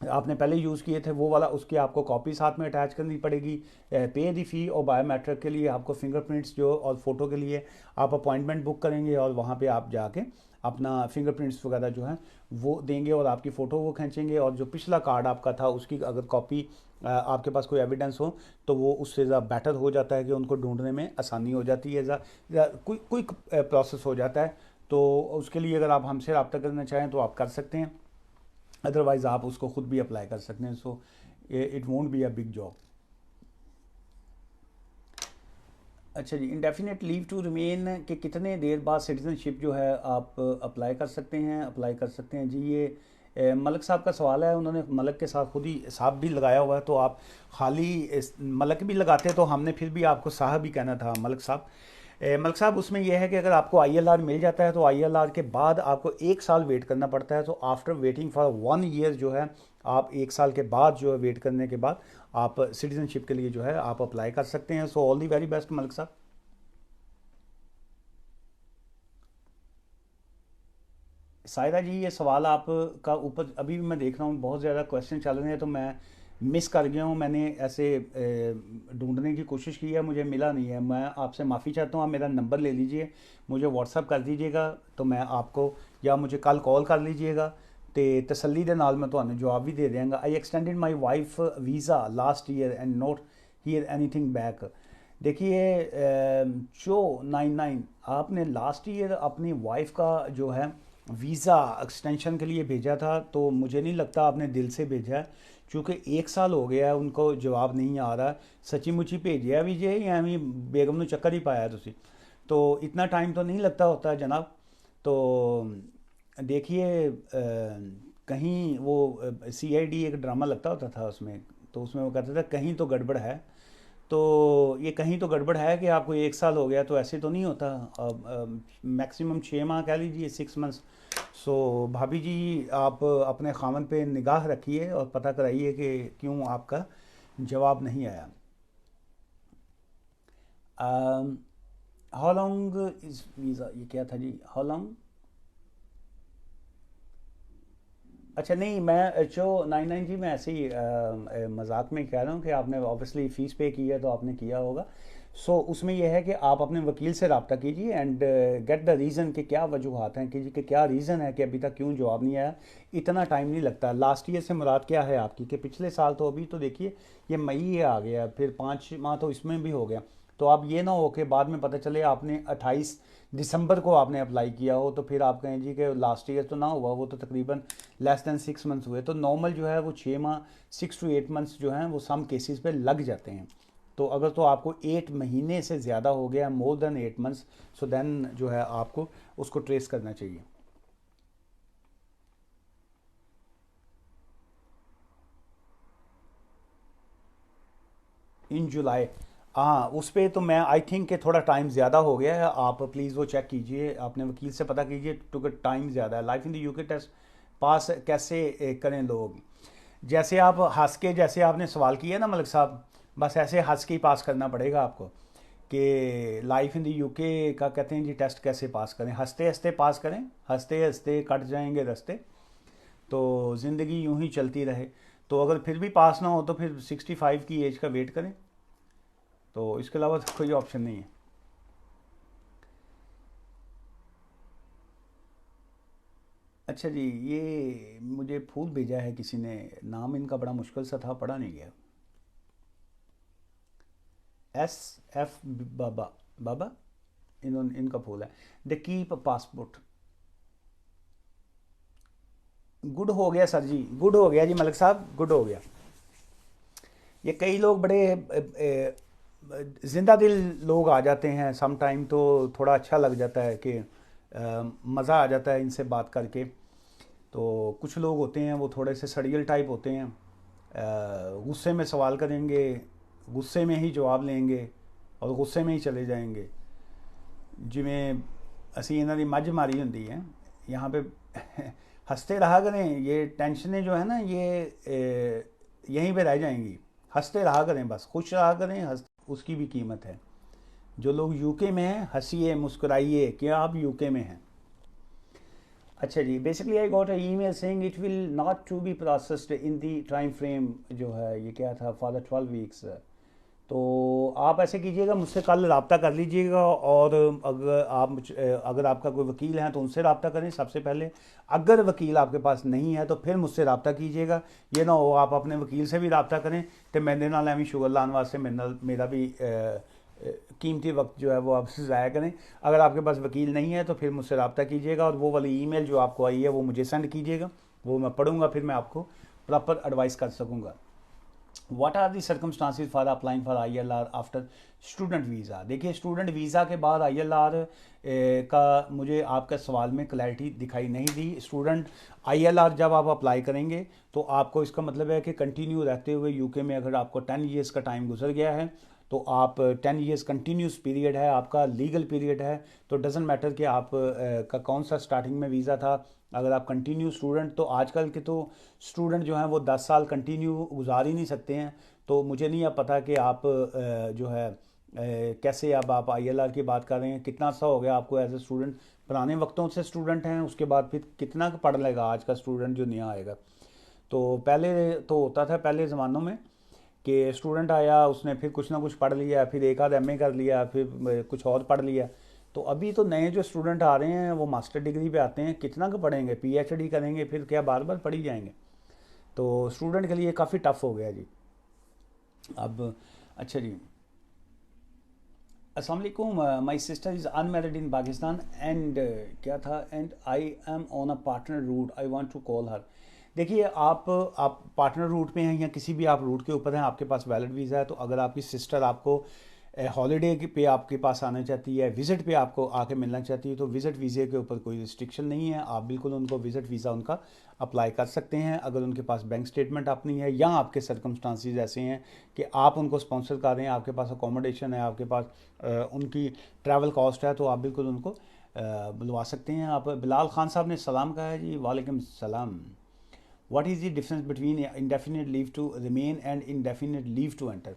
आपने पहले यूज़ किए थे वो वाला, उसकी आपको कॉपी साथ में अटैच करनी पड़ेगी। पे दी फ़ी, और बायोमेट्रिक के लिए आपको फिंगरप्रिंट्स जो और फ़ोटो के लिए आप अपॉइंटमेंट बुक करेंगे और वहाँ पे आप जाके अपना फिंगरप्रिंट्स वगैरह जो है वो देंगे और आपकी फ़ोटो वो खींचेंगे, और जो पिछला कार्ड आपका था उसकी अगर कॉपी आपके पास कोई एविडेंस हो तो वो उससे ज़्यादा बेटर हो जाता है कि उनको ढूंढने में आसानी हो जाती है, क्विक प्रोसेस हो जाता है। तो उसके लिए अगर आप हमसे रब्ता करना चाहें तो आप कर सकते हैं, अदरवाइज़ आप उसको ख़ुद भी अप्लाई कर सकते हैं। So it won't be a big job. अच्छा जी, इंडेफिनेट लीव टू रिमेन के कितने देर बाद सिटीज़नशिप जो है आप अप्लाई कर सकते हैं? जी, ये मलक साहब का सवाल है, उन्होंने मलक के साथ खुद ही साहब भी लगाया हुआ है, तो आप खाली मलक भी लगाते तो हमने फिर भी आपको साहब ही कहना था, मलक साहब। मलक साहब, उसमें यह है कि अगर आपको आईएलआर मिल जाता है तो आईएलआर के बाद आपको 1 साल वेट करना पड़ता है। तो आफ्टर वेटिंग फॉर 1 ईयर जो है, आप 1 साल के बाद जो है वेट करने के बाद आप सिटीजनशिप के लिए जो है आप अप्लाई कर सकते हैं। So all the very best Malak sahab. Saira जी, ये सवाल आपका ऊपर अभी भी मैं देख रहा हूँ बहुत ज़्यादा क्वेश्चन चल रहे हैं, तो मैं मिस कर गया हूँ। मैंने ऐसे ढूंढने की कोशिश की है, मुझे मिला नहीं है। मैं आपसे माफ़ी चाहता हूँ, आप मेरा नंबर ले लीजिए, मुझे व्हाट्सअप कर दीजिएगा, तो मैं आपको, या मुझे कल कॉल कर लीजिएगा, तो तसल्ली दे नाल मैं ਤੁਹਾਨੂੰ जवाब भी दे देंगा। I extended my wife visa last year and not hear anything back. देखिए जो 99 आपने लास्ट ईयर अपनी वाइफ का जो है वीज़ा एक्सटेंशन के लिए भेजा था, तो मुझे नहीं लगता आपने दिल से भेजा है, क्योंकि 1 साल हो गया है उनको जवाब नहीं आ रहा। सची मुची भेजिया भी जे या एवं बेगम ਨੂੰ ਚੱਕਰ ही पाया तुसी, तो इतना टाइम तो नहीं लगता होता है जनाब। तो देखिए कहीं वो सीआईडी एक ड्रामा लगता होता था उसमें, तो उसमें वो कहता था कहीं तो गड़बड़ है। तो ये कहीं तो गड़बड़ है कि आपको 1 साल हो गया, तो ऐसे तो नहीं होता। अब मैक्सिमम 6 माह कह लीजिए, 6 मंथ्स। सो भाभी जी, आप अपने खामन पे निगाह रखिए और पता कराइए कि क्यों आपका जवाब नहीं आया। हाउ लॉन्ग इज वीज़ा, ये क्या था जी, हाउ लॉन्ग? अच्छा नहीं, मैं जो 99 जी, मैं ऐसे ही मजाक में कह रहा हूँ कि आपने ऑब्वियसली फ़ीस पे की है तो आपने किया होगा। सो उसमें यह है कि आप अपने वकील से रब्ता कीजिए एंड गेट द रीज़न कि क्या वजूहत हैं, कि क्या रीज़न है कि अभी तक क्यों जवाब नहीं आया। इतना टाइम नहीं लगता। लास्ट ईयर से मुराद क्या है आपकी, कि पिछले साल, तो अभी तो देखिए ये मई ये आ गया, फिर 5 माह तो इसमें भी हो गया। तो अब ये ना हो कि बाद में पता चले आपने 28 दिसंबर को आपने अप्लाई किया हो, तो फिर आप कहें जी कि लास्ट ईयर तो ना हुआ, वो तो तकरीबन लेस दैन 6 मंथ्स हुए। तो नॉर्मल जो है वो 6 माह, 6 to 8 मंथ्स जो हैं वो सम केसेस पे लग जाते हैं। तो अगर तो आपको 8 महीने से ज़्यादा हो गया, more than 8 months, so then जो है आपको उसको ट्रेस करना चाहिए। इन जुलाई, हाँ उस पर तो मैं आई थिंक कि थोड़ा टाइम ज़्यादा हो गया है। आप प्लीज़ वो चेक कीजिए, अपने वकील से पता कीजिए, क्योंकि टाइम ज़्यादा है। Life in the UK test pass कैसे करें लोग, जैसे आप हंस के, जैसे आपने सवाल किया ना मलिक साहब, बस ऐसे हंस के ही पास करना पड़ेगा आपको, कि लाइफ इन द यूके का कहते हैं जी टेस्ट कैसे पास करें, हंसते हंसते पास करें, हंसते हंसते कट जाएंगे रास्ते, तो ज़िंदगी यूं ही चलती रहे। तो अगर फिर भी पास ना हो तो फिर 65 की एज का वेट करें, तो इसके अलावा तो कोई ऑप्शन नहीं है। अच्छा जी, ये मुझे फूल भेजा है किसी ने, नाम इनका बड़ा मुश्किल सा था, पढ़ा नहीं गया। एस एफ बाबा, बाबा, इनका फूल है। The keep passport. गुड हो गया सर जी, गुड हो गया जी मलिक साहब, गुड हो गया। ये कई लोग बड़े जिंदा दिल लोग आ जाते हैं सम टाइम, तो थोड़ा अच्छा लग जाता है कि मज़ा आ जाता है इनसे बात करके। तो कुछ लोग होते हैं वो थोड़े से सड़ियल टाइप होते हैं, गुस्से में सवाल करेंगे, गुस्से में ही जवाब लेंगे और गुस्से में ही चले जाएंगे। जिमें असी इन्हों की मझ मारी होंगी है यहाँ पे। हंसते रहा करें, ये टेंशनें जो है ना ये यहीं पे रह जाएंगी। हंसते रहा करें, बस खुश रहा करें, हंस उसकी भी कीमत है। जो लोग यूके में हैं, हंसिए मुस्कुराइए कि आप यूके में हैं। अच्छा जी, basically I got a email saying it will not to be processed in the time frame, जो है ये क्या था, फॉर द 12 वीक्स। तो आप ऐसे कीजिएगा, मुझसे कल रब्ता कर लीजिएगा, और अगर आपका कोई वकील है तो उनसे रब्ता करें सबसे पहले। अगर वकील आपके पास नहीं है तो फिर मुझसे रब्ता कीजिएगा। ये ना हो आप अपने वकील से भी रब्ता करें तो मेरे नाल एवं शुगर लाने वास्ते मेरा भी कीमती वक्त जो है वो आपसे ज़ाया करें। अगर आपके पास वकील नहीं है तो फिर मुझसे रब्ता कीजिएगा, और वो वाली ईमेल जो आपको आई है वो मुझे सेंड कीजिएगा, वो मैं पढ़ूंगा, फिर मैं आपको प्रॉपर एडवाइस कर सकूँगा। What are the circumstances for applying for ILR after student visa. देखिए, स्टूडेंट वीज़ा के बाद ILR का मुझे आपके सवाल में क्लैरिटी दिखाई नहीं दी। स्टूडेंट ILR जब आप अप्लाई करेंगे तो आपको इसका मतलब है कि कंटिन्यू रहते हुए यूके में अगर आपको 10 ईयर्स का टाइम गुजर गया है तो आप 10 ईयर्स कंटिन्यूस पीरियड है, आपका लीगल पीरियड है। तो डजेंट मैटर कि आप का कौन सा स्टार्टिंग में वीज़ा था। अगर आप कंटिन्यू स्टूडेंट, तो आजकल के तो स्टूडेंट जो हैं वो 10 साल कंटिन्यू गुजार ही नहीं सकते हैं। तो मुझे नहीं अब पता कि आप जो है कैसे अब आप ILR की बात कर रहे हैं, कितना सा हो गया आपको एज ए स्टूडेंट। पुराने वक्तों से स्टूडेंट हैं, उसके बाद फिर कितना पढ़ लेगा आज का स्टूडेंट जो नया आएगा। तो पहले तो होता था पहले ज़मानों में कि स्टूडेंट आया, उसने फिर कुछ ना कुछ पढ़ लिया, फिर एक आध MA कर लिया, फिर कुछ और पढ़ लिया। तो अभी तो नए जो स्टूडेंट आ रहे हैं वो मास्टर डिग्री पे आते हैं, कितना का पढ़ेंगे, PhD करेंगे, फिर क्या बार बार पढ़ी जाएंगे। तो स्टूडेंट के लिए काफ़ी टफ हो गया जी अब। अच्छा जी, अस्सलाम वालेकुम, my sister is unmarried in Pakistan and क्या था, and I am on a partner route, I want to call her. देखिए, आप पार्टनर रूट पे हैं या किसी भी आप रूट के ऊपर हैं, आपके पास वैलिड वीज़ा है, तो अगर आपकी सिस्टर आपको हॉलीडे पे आपके पास आना चाहती है, विज़िट पे आपको आके मिलना चाहती है, तो विज़िट वीज़े के ऊपर कोई रिस्ट्रिक्शन नहीं है। आप बिल्कुल उनको विज़िट वीज़ा उनका अप्लाई कर सकते हैं, अगर उनके पास बैंक स्टेटमेंट अपनी है या आपके सर्कमस्टांसिस ऐसे हैं कि आप उनको स्पॉन्सर कर रहे हैं, आपके पास अकोमोडेशन है, आपके पास उनकी ट्रैवल कॉस्ट है, तो आप बिल्कुल उनको बुलवा सकते हैं। आप बिलाल खान साहब ने सलाम कहा है जी, वालेकुम सलाम। What is the difference between indefinite leave to remain and indefinite leave to enter.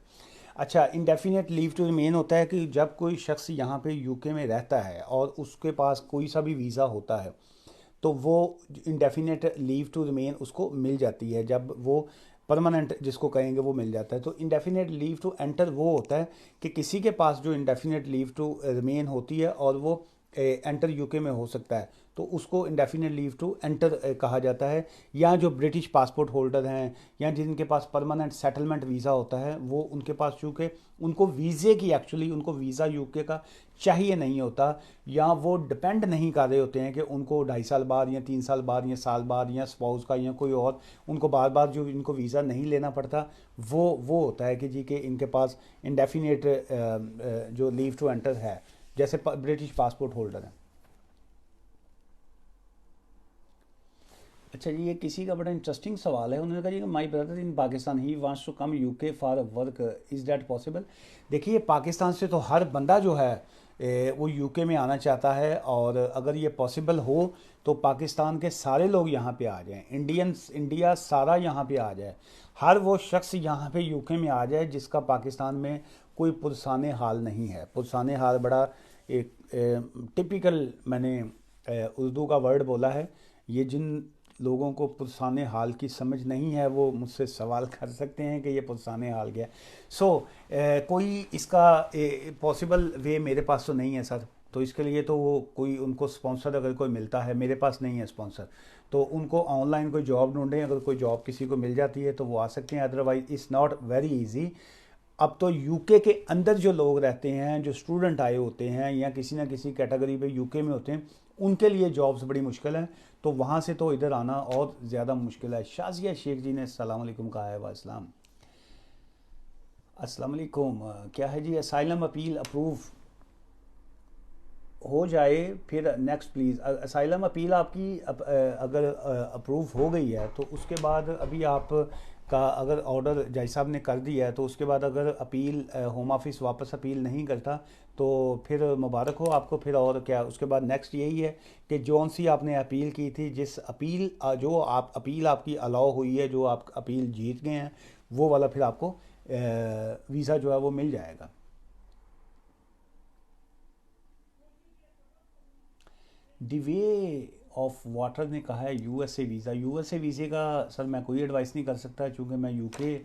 अच्छा, इंडेफिनिट लीव टू रिमेन होता है कि जब कोई शख्स यहाँ पे यूके में रहता है और उसके पास कोई सा भी वीज़ा होता है तो वो इंडेफिनेट लीव टू रिमेन उसको मिल जाती है, जब वो परमानेंट जिसको कहेंगे वो मिल जाता है। तो इंडेफिनेट लीव टू एंटर वो होता है कि किसी के पास जो इंडेफिनेट लीव टू रिमेन होती है और वो एंटर यूके में हो सकता है, तो उसको इंडेफिनेट लीव टू एंटर कहा जाता है। या जो ब्रिटिश पासपोर्ट होल्डर हैं या जिनके पास परमानेंट सेटलमेंट वीज़ा होता है, वो उनके पास चूँकि उनको वीज़े की एक्चुअली उनको वीज़ा यूके का चाहिए नहीं होता, या वो डिपेंड नहीं कर रहे होते हैं कि उनको 2.5 साल बाद या 3 साल बाद या साल बाद या स्पाउस का या कोई और उनको बार बार जो इनको वीज़ा नहीं लेना पड़ता, वो होता है कि जी कि इनके पास इंडेफिनेट जो लीव टू एंटर है, जैसे ब्रिटिश पासपोर्ट होल्डर हैं। अच्छा जी, ये किसी का बड़ा इंटरेस्टिंग सवाल है। उन्होंने कहा जी, my brother in Pakistan he wants to come UK for work, is that possible. देखिए, पाकिस्तान से तो हर बंदा जो है वो यूके में आना चाहता है, और अगर ये पॉसिबल हो तो पाकिस्तान के सारे लोग यहाँ पे आ जाएं, इंडिया सारा यहाँ पे आ जाए, हर वो शख्स यहाँ पे यूके में आ जाए जिसका पाकिस्तान में कोई पुरसाने हाल नहीं है। पुरसाने हाल बड़ा एक टिपिकल, मैंने उर्दू का वर्ड बोला है। ये जिन लोगों को पुरसाने हाल की समझ नहीं है वो मुझसे सवाल कर सकते हैं कि ये पुरसाने हाल क्या है। कोई इसका पॉसिबल वे मेरे पास तो नहीं है सर। तो इसके लिए तो वो कोई उनको स्पॉन्सर अगर कोई मिलता है, मेरे पास नहीं है स्पॉन्सर, तो उनको ऑनलाइन कोई जॉब ढूंढें। अगर कोई जॉब किसी को मिल जाती है तो वो आ सकते हैं, otherwise it's not very easy. अब तो यूके के अंदर जो लोग रहते हैं, जो स्टूडेंट आए होते हैं या किसी ना किसी कैटेगरी पे यूके में होते हैं, उनके लिए जॉब्स बड़ी मुश्किल हैं। तो वहाँ से तो इधर आना और ज़्यादा मुश्किल है। शाजिया शेख जी ने अस्सलाम वालेकुम कहा है। वास्सलाम, अस्सलाम वालेकुम। क्या है जी, असाइलम अपील अप्रूव हो जाए फिर नेक्स्ट प्लीज़। असाइलम अपील आपकी अगर अप्रूव हो गई है तो उसके बाद अभी आप का अगर ऑर्डर जज साहब ने कर दिया है तो उसके बाद अगर अपील होम ऑफिस वापस अपील नहीं करता तो फिर मुबारक हो आपको। फिर और क्या, उसके बाद नेक्स्ट यही है कि जौन सी आपने अपील की थी, जिस अपील जो आप अपील आपकी अलाउ हुई है, जो आप अपील जीत गए हैं, वो वाला फिर आपको वीज़ा जो है वो मिल जाएगा। The way ऑफ वाटर ने कहा है यूएसए वीज़ा। यूएसए वीज़े का सर मैं कोई एडवाइस नहीं कर सकता, चूँकि मैं यूके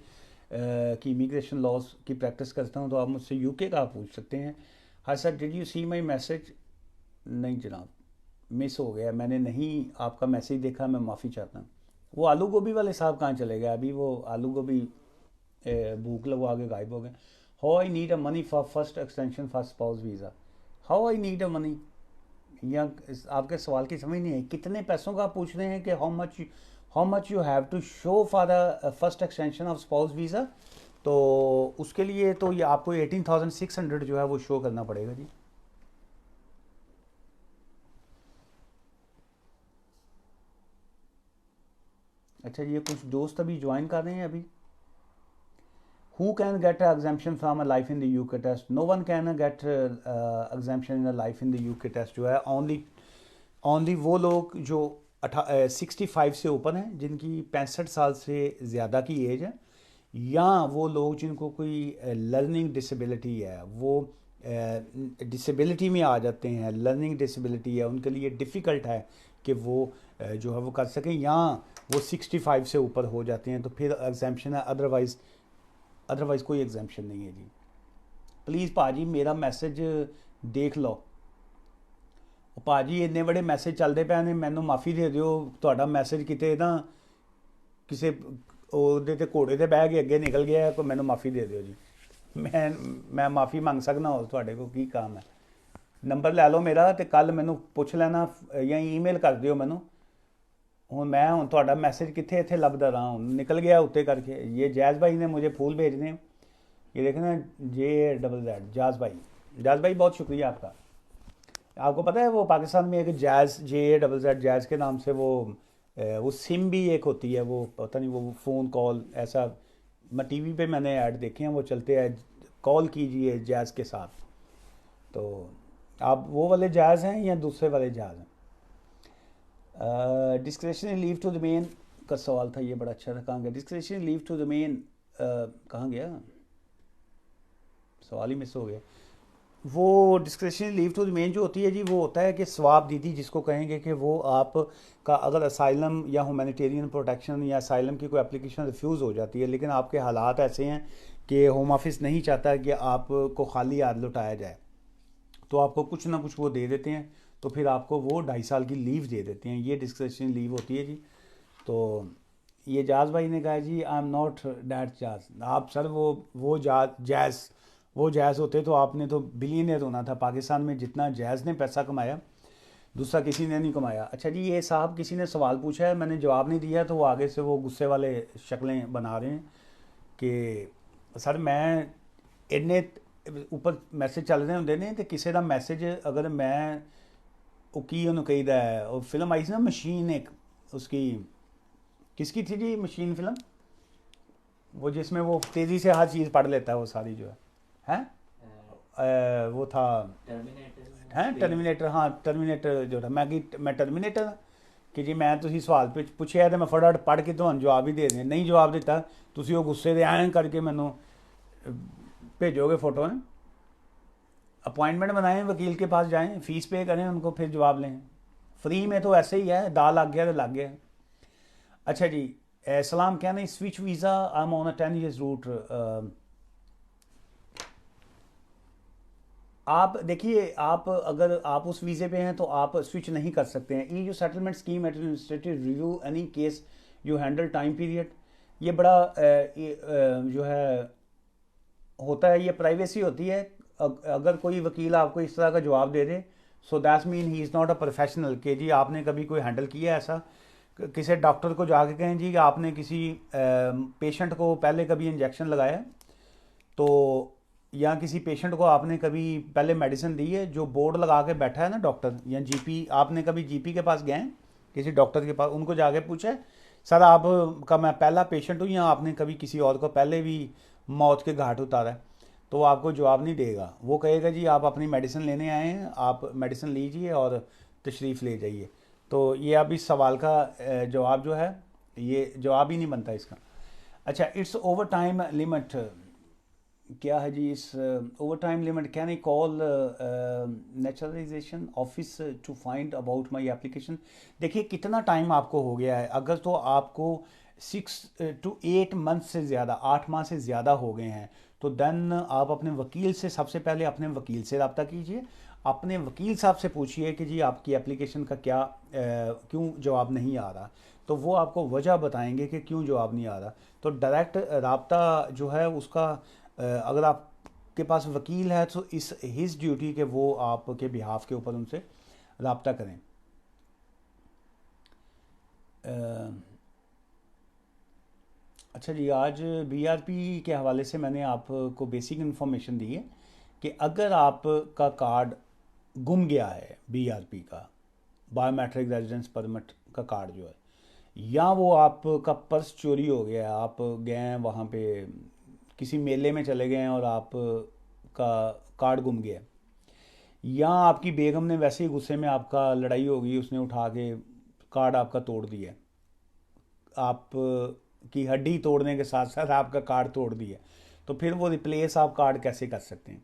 की इमिग्रेशन लॉज की प्रैक्टिस करता हूँ, तो आप मुझसे यूके का पूछ सकते हैं। हाँ sir, did you see my message? नहीं जनाब, मिस हो गया, मैंने नहीं आपका मैसेज देखा, मैं माफ़ी चाहता हूँ। वो आलू गोभी वाले साहब कहाँ चले गए? अभी वो आलू गोभी भूख लगवा के गायब हो गए। How I need a money for first extension for spouse visa. How I need a money, या आपके सवाल की समझ नहीं है। कितने पैसों का आप पूछ रहे हैं कि how much you have to show for the first extension of spouse visa. तो उसके लिए तो ये आपको 18,600 जो है वो शो करना पड़ेगा जी। अच्छा, ये कुछ दोस्त अभी ज्वाइन कर रहे हैं अभी। Who can get an exemption from a life in the UK test? No one can get exemption in a life in the UK test जो है only वो लोग जो 65 से ऊपर हैं, जिनकी 65 साल से ज़्यादा की एज है, या वो लोग जिनको कोई लर्निंग डिसेबिलिटी है, वो डिसेबिलिटी में आ जाते हैं, लर्निंग डिसेबिलिटी है, उनके लिए डिफ़िकल्ट है कि वो जो है वो कर सकें, या वो 65 से ऊपर हो जाते हैं, तो फिर एग्जाम्पशन है। अदरवाइज़ कोई एग्जाम्पशन नहीं है जी। प्लीज़ भाजी मेरा मैसेज देख लो। भाजी इन्ने बड़े मैसेज चलते पे ने, मैनू माफ़ी दे दिओ, तुहाडा मैसेज किते ना किसी ਉਹਦੇ ਤੇ ਘੋੜੇ ਤੇ ਬਹਿ ਕੇ ਅੱਗੇ ਨਿਕਲ ਗਿਆ, ਕੋਈ ਮੈਨੂੰ ਮਾफ़ी ਦੇ ਦਿਓ ਜੀ। ਮੈਂ ਮਾफ़ी ਮੰਗ ਸਕਦਾ ਹੋਰ ਤੁਹਾਡੇ ਕੋਲ ਕੀ ਕੰਮ ਹੈ। ਨੰਬਰ ਲੈ ਲਓ ਮੇਰਾ ਤੇ ਕੱਲ ਮੈਨੂੰ ਪੁੱਛ ਲੈਣਾ ਜਾਂ ਈਮੇਲ ਕਰ ਦਿਓ ਮੈਨੂੰ। ਹੁਣ ਤੁਹਾਡਾ मैसेज कितने इतने लभदा रहा हूँ, निकल गया उत्ते करके। ये जैज़ भाई ने मुझे फूल भेजने, ये देखना JZZ जाज़ भाई बहुत शुक्रिया आपका। आपको पता है वो पाकिस्तान में एक JZZ जैज़ के नाम से वो सिम भी एक होती है, वो पता नहीं वो फ़ोन कॉल ऐसा, मैं टीवी पे मैंने ऐड देखे हैं वो चलते हैं, कॉल कीजिए जैज़ के साथ। तो आप वो वाले जैज़ हैं या दूसरे वाले जैज़ हैं? डिस्क्रिशनरी लीव टू रिमेन का सवाल था, ये बड़ा अच्छा था। कहाँ गया डिस्क्रिशनरी लीव टू रिमेन? कहाँ गया सवाल ही मिस हो गया। वो डिस्क्रिशनरी लीव टू रिमेन जो होती है जी, वो होता है कि स्वाब दीदी जिसको कहेंगे कि वो आप का अगर असाइलम या ह्यूमैनिटेरियन प्रोटेक्शन या असाइलम की कोई एप्लीकेशन रिफ्यूज़ हो जाती है, लेकिन आपके हालात ऐसे हैं कि होम ऑफिस नहीं चाहता कि आपको खाली हाथ लौटाया जाए, तो आपको कुछ ना कुछ वो दे देते हैं, तो फिर आपको वो 2.5 साल की लीव दे देते हैं। ये डिस्क्रिशनरी लीव होती है जी। तो ये जाज़ भाई ने कहा जी आई एम नॉट डैट जाज़। आप सर वो जैज़ होते तो आपने तो बिलियनियर होना था। पाकिस्तान में जितना जैज़ ने पैसा कमाया दूसरा किसी ने नहीं कमाया। अच्छा जी, ये साहब किसी ने सवाल पूछा है, मैंने जवाब नहीं दिया, तो वो आगे से वो गुस्से वाले शक्लें बना रहे हैं कि सर मैं इन्ने ऊपर मैसेज चल रहे होंगे ने, तो किसी का मैसेज अगर मैं वो की उन्होंने कही है, वो फिल्म आई थी ना मशीन, एक उसकी किसकी थी जी मशीन फिल्म, वो जिसमें वो तेज़ी से हर चीज़ पढ़ लेता है वो सारी जो है वो था टर्मिनेटर। हाँ टर्मिनेटर जो था, मैं टर्मिनेटर कि जी मैं तुसी सवाल पूछे तो मैं फटाफट पढ़ के तो जवाब ही दे दें, नहीं जवाब दिता तुसी वो गुस्से दे ऐं करके मैनू भेजोगे फ़ोटो हैं। अपॉइंटमेंट बनाएं, वकील के पास जाएं, फ़ीस पे करें उनको, फिर जवाब लें। फ्री में तो ऐसे ही है, दाल लग गया तो लग गया। अच्छा जी, सलाम क्या नहीं switch visa I am on a 10 years route. आप देखिए, आप अगर आप उस वीज़े पे हैं तो आप स्विच नहीं कर सकते हैं। EU settlement scheme administrative review any case you handle time period, ये बड़ा जो है होता है, ये प्राइवेसी होती है। अगर कोई वकील आपको इस तरह का जवाब दे दे, so that's mean he is not a professional. कि जी आपने कभी कोई हैंडल किया ऐसा, किसी डॉक्टर को जाके कहें जी आपने किसी पेशेंट को पहले कभी इंजेक्शन लगाया, तो या किसी पेशेंट को आपने कभी पहले मेडिसिन दी है, जो बोर्ड लगा के बैठा है ना डॉक्टर या जीपी, आपने कभी जीपी के पास गए किसी डॉक्टर के पास, उनको जाके पूछा है सर आपका मैं पहला पेशेंट हूँ, या आपने कभी किसी और को पहले भी मौत के घाट उतारा है, तो वो आपको जवाब नहीं देगा। वो कहेगा जी आप अपनी मेडिसिन लेने आए हैं, आप मेडिसिन लीजिए और तशरीफ़ ले जाइए। तो ये अब इस सवाल का जवाब जो है, ये जवाब ही नहीं बनता इसका। अच्छा, इट्स ओवर टाइम लिमिट, क्या है जी इस over time limit, can I call naturalisation office to find about my application. देखिए कितना टाइम आपको हो गया है, अगर तो आपको 6 to 8 मंथ से ज़्यादा, 8 माह से ज़्यादा हो गए हैं, तो देन आप अपने वकील से, सबसे पहले अपने वकील से रब्ता कीजिए। अपने वकील साहब से पूछिए कि जी आपकी एप्लीकेशन का क्या क्यों जवाब नहीं आ रहा, तो वो आपको वजह बताएंगे कि क्यों जवाब नहीं आ रहा। तो डायरेक्ट रब्ता जो है उसका, अगर आपके पास वकील है तो इस हिज ड्यूटी के वो आपके बिहाफ के ऊपर उनसे रब्ता करें। अच्छा जी, आज बीआरपी के हवाले से मैंने आपको बेसिक इन्फॉर्मेशन दी है कि अगर आपका कार्ड गुम गया है, बीआरपी का बायोमेट्रिक रेजिडेंस परमिट का कार्ड जो है, या वो आपका पर्स चोरी हो गया है, आप गए हैं वहाँ पे किसी मेले में चले गए हैं और आपका कार्ड गुम गया है, या आपकी बेगम ने वैसे ही गुस्से में, आपका लड़ाई हो गई, उसने उठा के कार्ड आपका तोड़ दिया, आप की हड्डी तोड़ने के साथ साथ आपका कार्ड तोड़ दिया, तो फिर वो रिप्लेस आप कार्ड कैसे कर सकते हैं,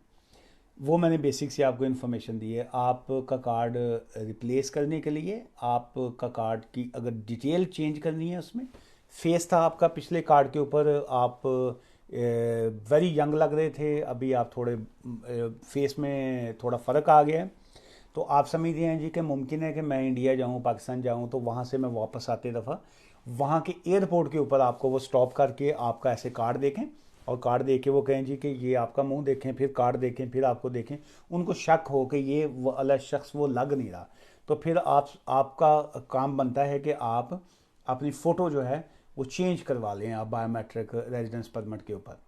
वो मैंने बेसिक से आपको इन्फॉर्मेशन दी है। आपका कार्ड रिप्लेस करने के लिए आपका कार्ड की अगर डिटेल चेंज करनी है, उसमें फेस था आपका पिछले कार्ड के ऊपर, आप वेरी यंग लग रहे थे, अभी आप थोड़े फेस में थोड़ा फ़र्क आ गया है, तो आप समझ रहे हैं जी कि मुमकिन है कि मैं इंडिया जाऊं, पाकिस्तान जाऊं, तो वहाँ से मैं वापस आते दफ़ा वहाँ के एयरपोर्ट के ऊपर आपको वो स्टॉप करके आपका ऐसे कार्ड देखें, और कार्ड देख के वो कहें जी कि ये आपका मुंह देखें, फिर कार्ड देखें, फिर आपको देखें, उनको शक हो कि ये वो अलग शख्स वो लग नहीं रहा, तो फिर आपका काम बनता है कि आप अपनी फ़ोटो जो है वो चेंज करवा लें आप बायोमेट्रिक रेजिडेंस परमिट के ऊपर।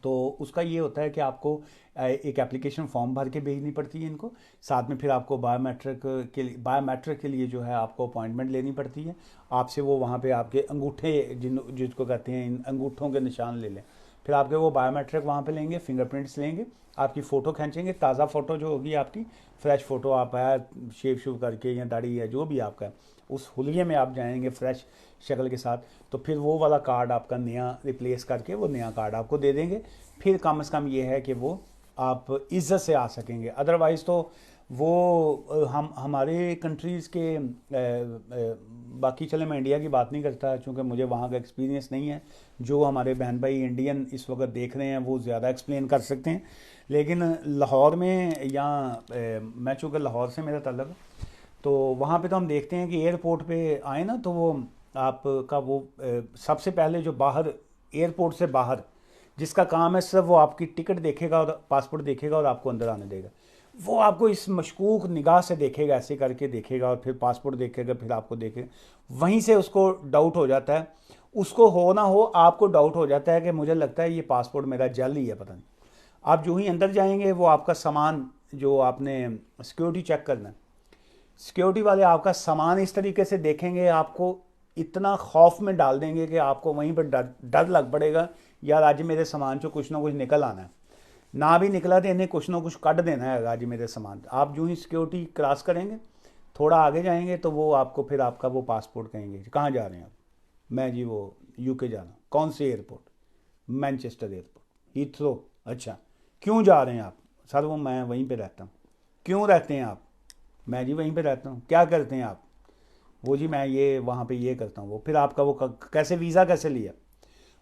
तो उसका ये होता है कि आपको एक एप्लीकेशन फॉर्म भर के भेजनी पड़ती है इनको, साथ में फिर आपको बायोमेट्रिक के लिए जो है आपको अपॉइंटमेंट लेनी पड़ती है, आपसे वो वहाँ पे आपके अंगूठे जिसको कहते हैं, इन अंगूठों के निशान ले लें, फिर आपके वो बायोमेट्रिक वहाँ पे लेंगे, फिंगरप्रिंट्स लेंगे, आपकी फ़ोटो खींचेंगे, ताज़ा फ़ोटो जो होगी आपकी, फ्रेश फ़ोटो, आप है शेव शूव करके या दाढ़ी या जो भी आपका है, उस हुलिये में आप जाएंगे फ्रेश शक्ल के साथ, तो फिर वो वाला कार्ड आपका नया रिप्लेस करके वो नया कार्ड आपको दे देंगे। फिर कम से कम ये है कि वो आप इज्जत से आ सकेंगे, अदरवाइज़ तो वो हम हमारे कंट्रीज़ के बाकी, चले मैं इंडिया की बात नहीं करता क्योंकि मुझे वहाँ का एक्सपीरियंस नहीं है, जो हमारे बहन भाई इंडियन इस वक्त देख रहे हैं वो ज़्यादा एक्सप्लेन कर सकते हैं, लेकिन लाहौर में या मैं चूँकि लाहौर से मेरा ताल्लुक है, तो वहाँ पे तो हम देखते हैं कि एयरपोर्ट पे आए ना, तो वो आपका वो सबसे पहले जो बाहर, एयरपोर्ट से बाहर जिसका काम है सिर्फ वो आपकी टिकट देखेगा और पासपोर्ट देखेगा और आपको अंदर आने देगा, वो आपको इस मशकूक निगाह से देखेगा, ऐसे करके देखेगा, और फिर पासपोर्ट देखेगा, फिर आपको देखेगा, वहीं से उसको डाउट हो जाता है, उसको हो ना हो आपको डाउट हो जाता है कि मुझे लगता है ये पासपोर्ट मेरा जल ही है, पता नहीं। आप जो ही अंदर जाएंगे वो आपका सामान जो आपने सिक्योरिटी चेक करना है, सिक्योरिटी वाले आपका सामान इस तरीके से देखेंगे, आपको इतना खौफ में डाल देंगे कि आपको वहीं पर डर डर लग पड़ेगा, यार आज मेरे सामान से कुछ ना कुछ निकल आना है, ना भी निकला तो इन्हें कुछ ना कुछ कट देना है आज मेरे सामान। आप जो ही सिक्योरिटी क्रॉस करेंगे, थोड़ा आगे जाएंगे, तो वो आपको फिर आपका वो पासपोर्ट कहेंगे कहाँ जा रहे हैं आप, मैं जी वो यूके जा रहा हूँ। कौन से एयरपोर्ट? Manchester airport, Heathrow. अच्छा, क्यों जा रहे हैं आप? सर वो मैं वहीं पे रहता हूँ। क्यों रहते हैं आप? मैं जी वहीं पे रहता हूँ। क्या करते हैं आप? वो जी मैं ये वहाँ पे ये करता हूँ। वो फिर आपका वो कैसे वीज़ा कैसे लिया?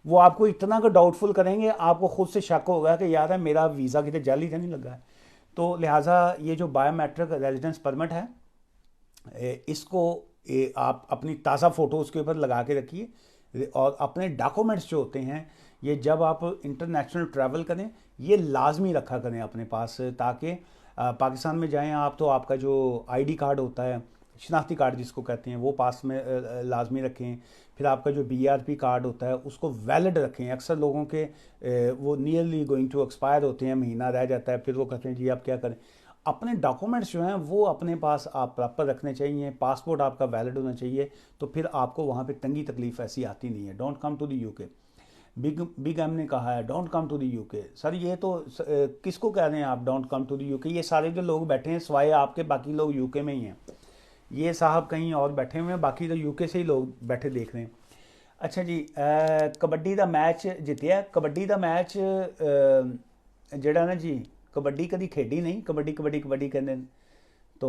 वो आपको इतना का डाउटफुल करेंगे, आपको खुद से शक होगा कि यार है मेरा वीज़ा कितने जाली तो नहीं लगा है। तो लिहाजा ये जो बायोमेट्रिक रेजिडेंस परमिट है, इसको आप अपनी ताज़ा फ़ोटो उसके ऊपर लगा के रखिए, और अपने डॉक्यूमेंट्स जो होते हैं ये जब आप इंटरनेशनल ट्रैवल करें ये लाजमी रखा करें अपने पास, ताकि पाकिस्तान में जाएं आप तो आपका जो आईडी कार्ड होता है, शनाख्ती कार्ड जिसको कहते हैं, वो पास में लाजमी रखें। फिर आपका जो बीआरपी कार्ड होता है उसको वैलिड रखें। अक्सर लोगों के वो नियरली गोइंग टू एक्सपायर होते हैं, महीना रह जाता है, फिर वो कहते हैं जी आप क्या करें। अपने डॉक्यूमेंट्स जो हैं वो अपने पास आप प्रॉपर रखने चाहिए, पासपोर्ट आपका वैलिड होना चाहिए, तो फिर आपको वहाँ पे तंगी तकलीफ ऐसी आती नहीं है। Don't come to the UK. Big M ने कहा है don't come to the UK. Sir ये तो किसको कह रहे हैं आप don't come to the UK? ये सारे जो लोग बैठे हैं सिवाय आपके बाकी लोग यूके में ही हैं, ये साहब कहीं और बैठे हुए हैं, बाकी तो यूके से ही लोग बैठे देख रहे हैं। अच्छा जी, कबड्डी ਦਾ ਮੈਚ ਜਿੱਤਿਆ। ਕਬੱਡੀ ਦਾ ਮੈਚ ਜਿਹੜਾ ਨਾ ਜੀ, कबड्डी कभी खेडी नहीं, कबड्डी कबड्डी कबड्डी कहते हैं। तो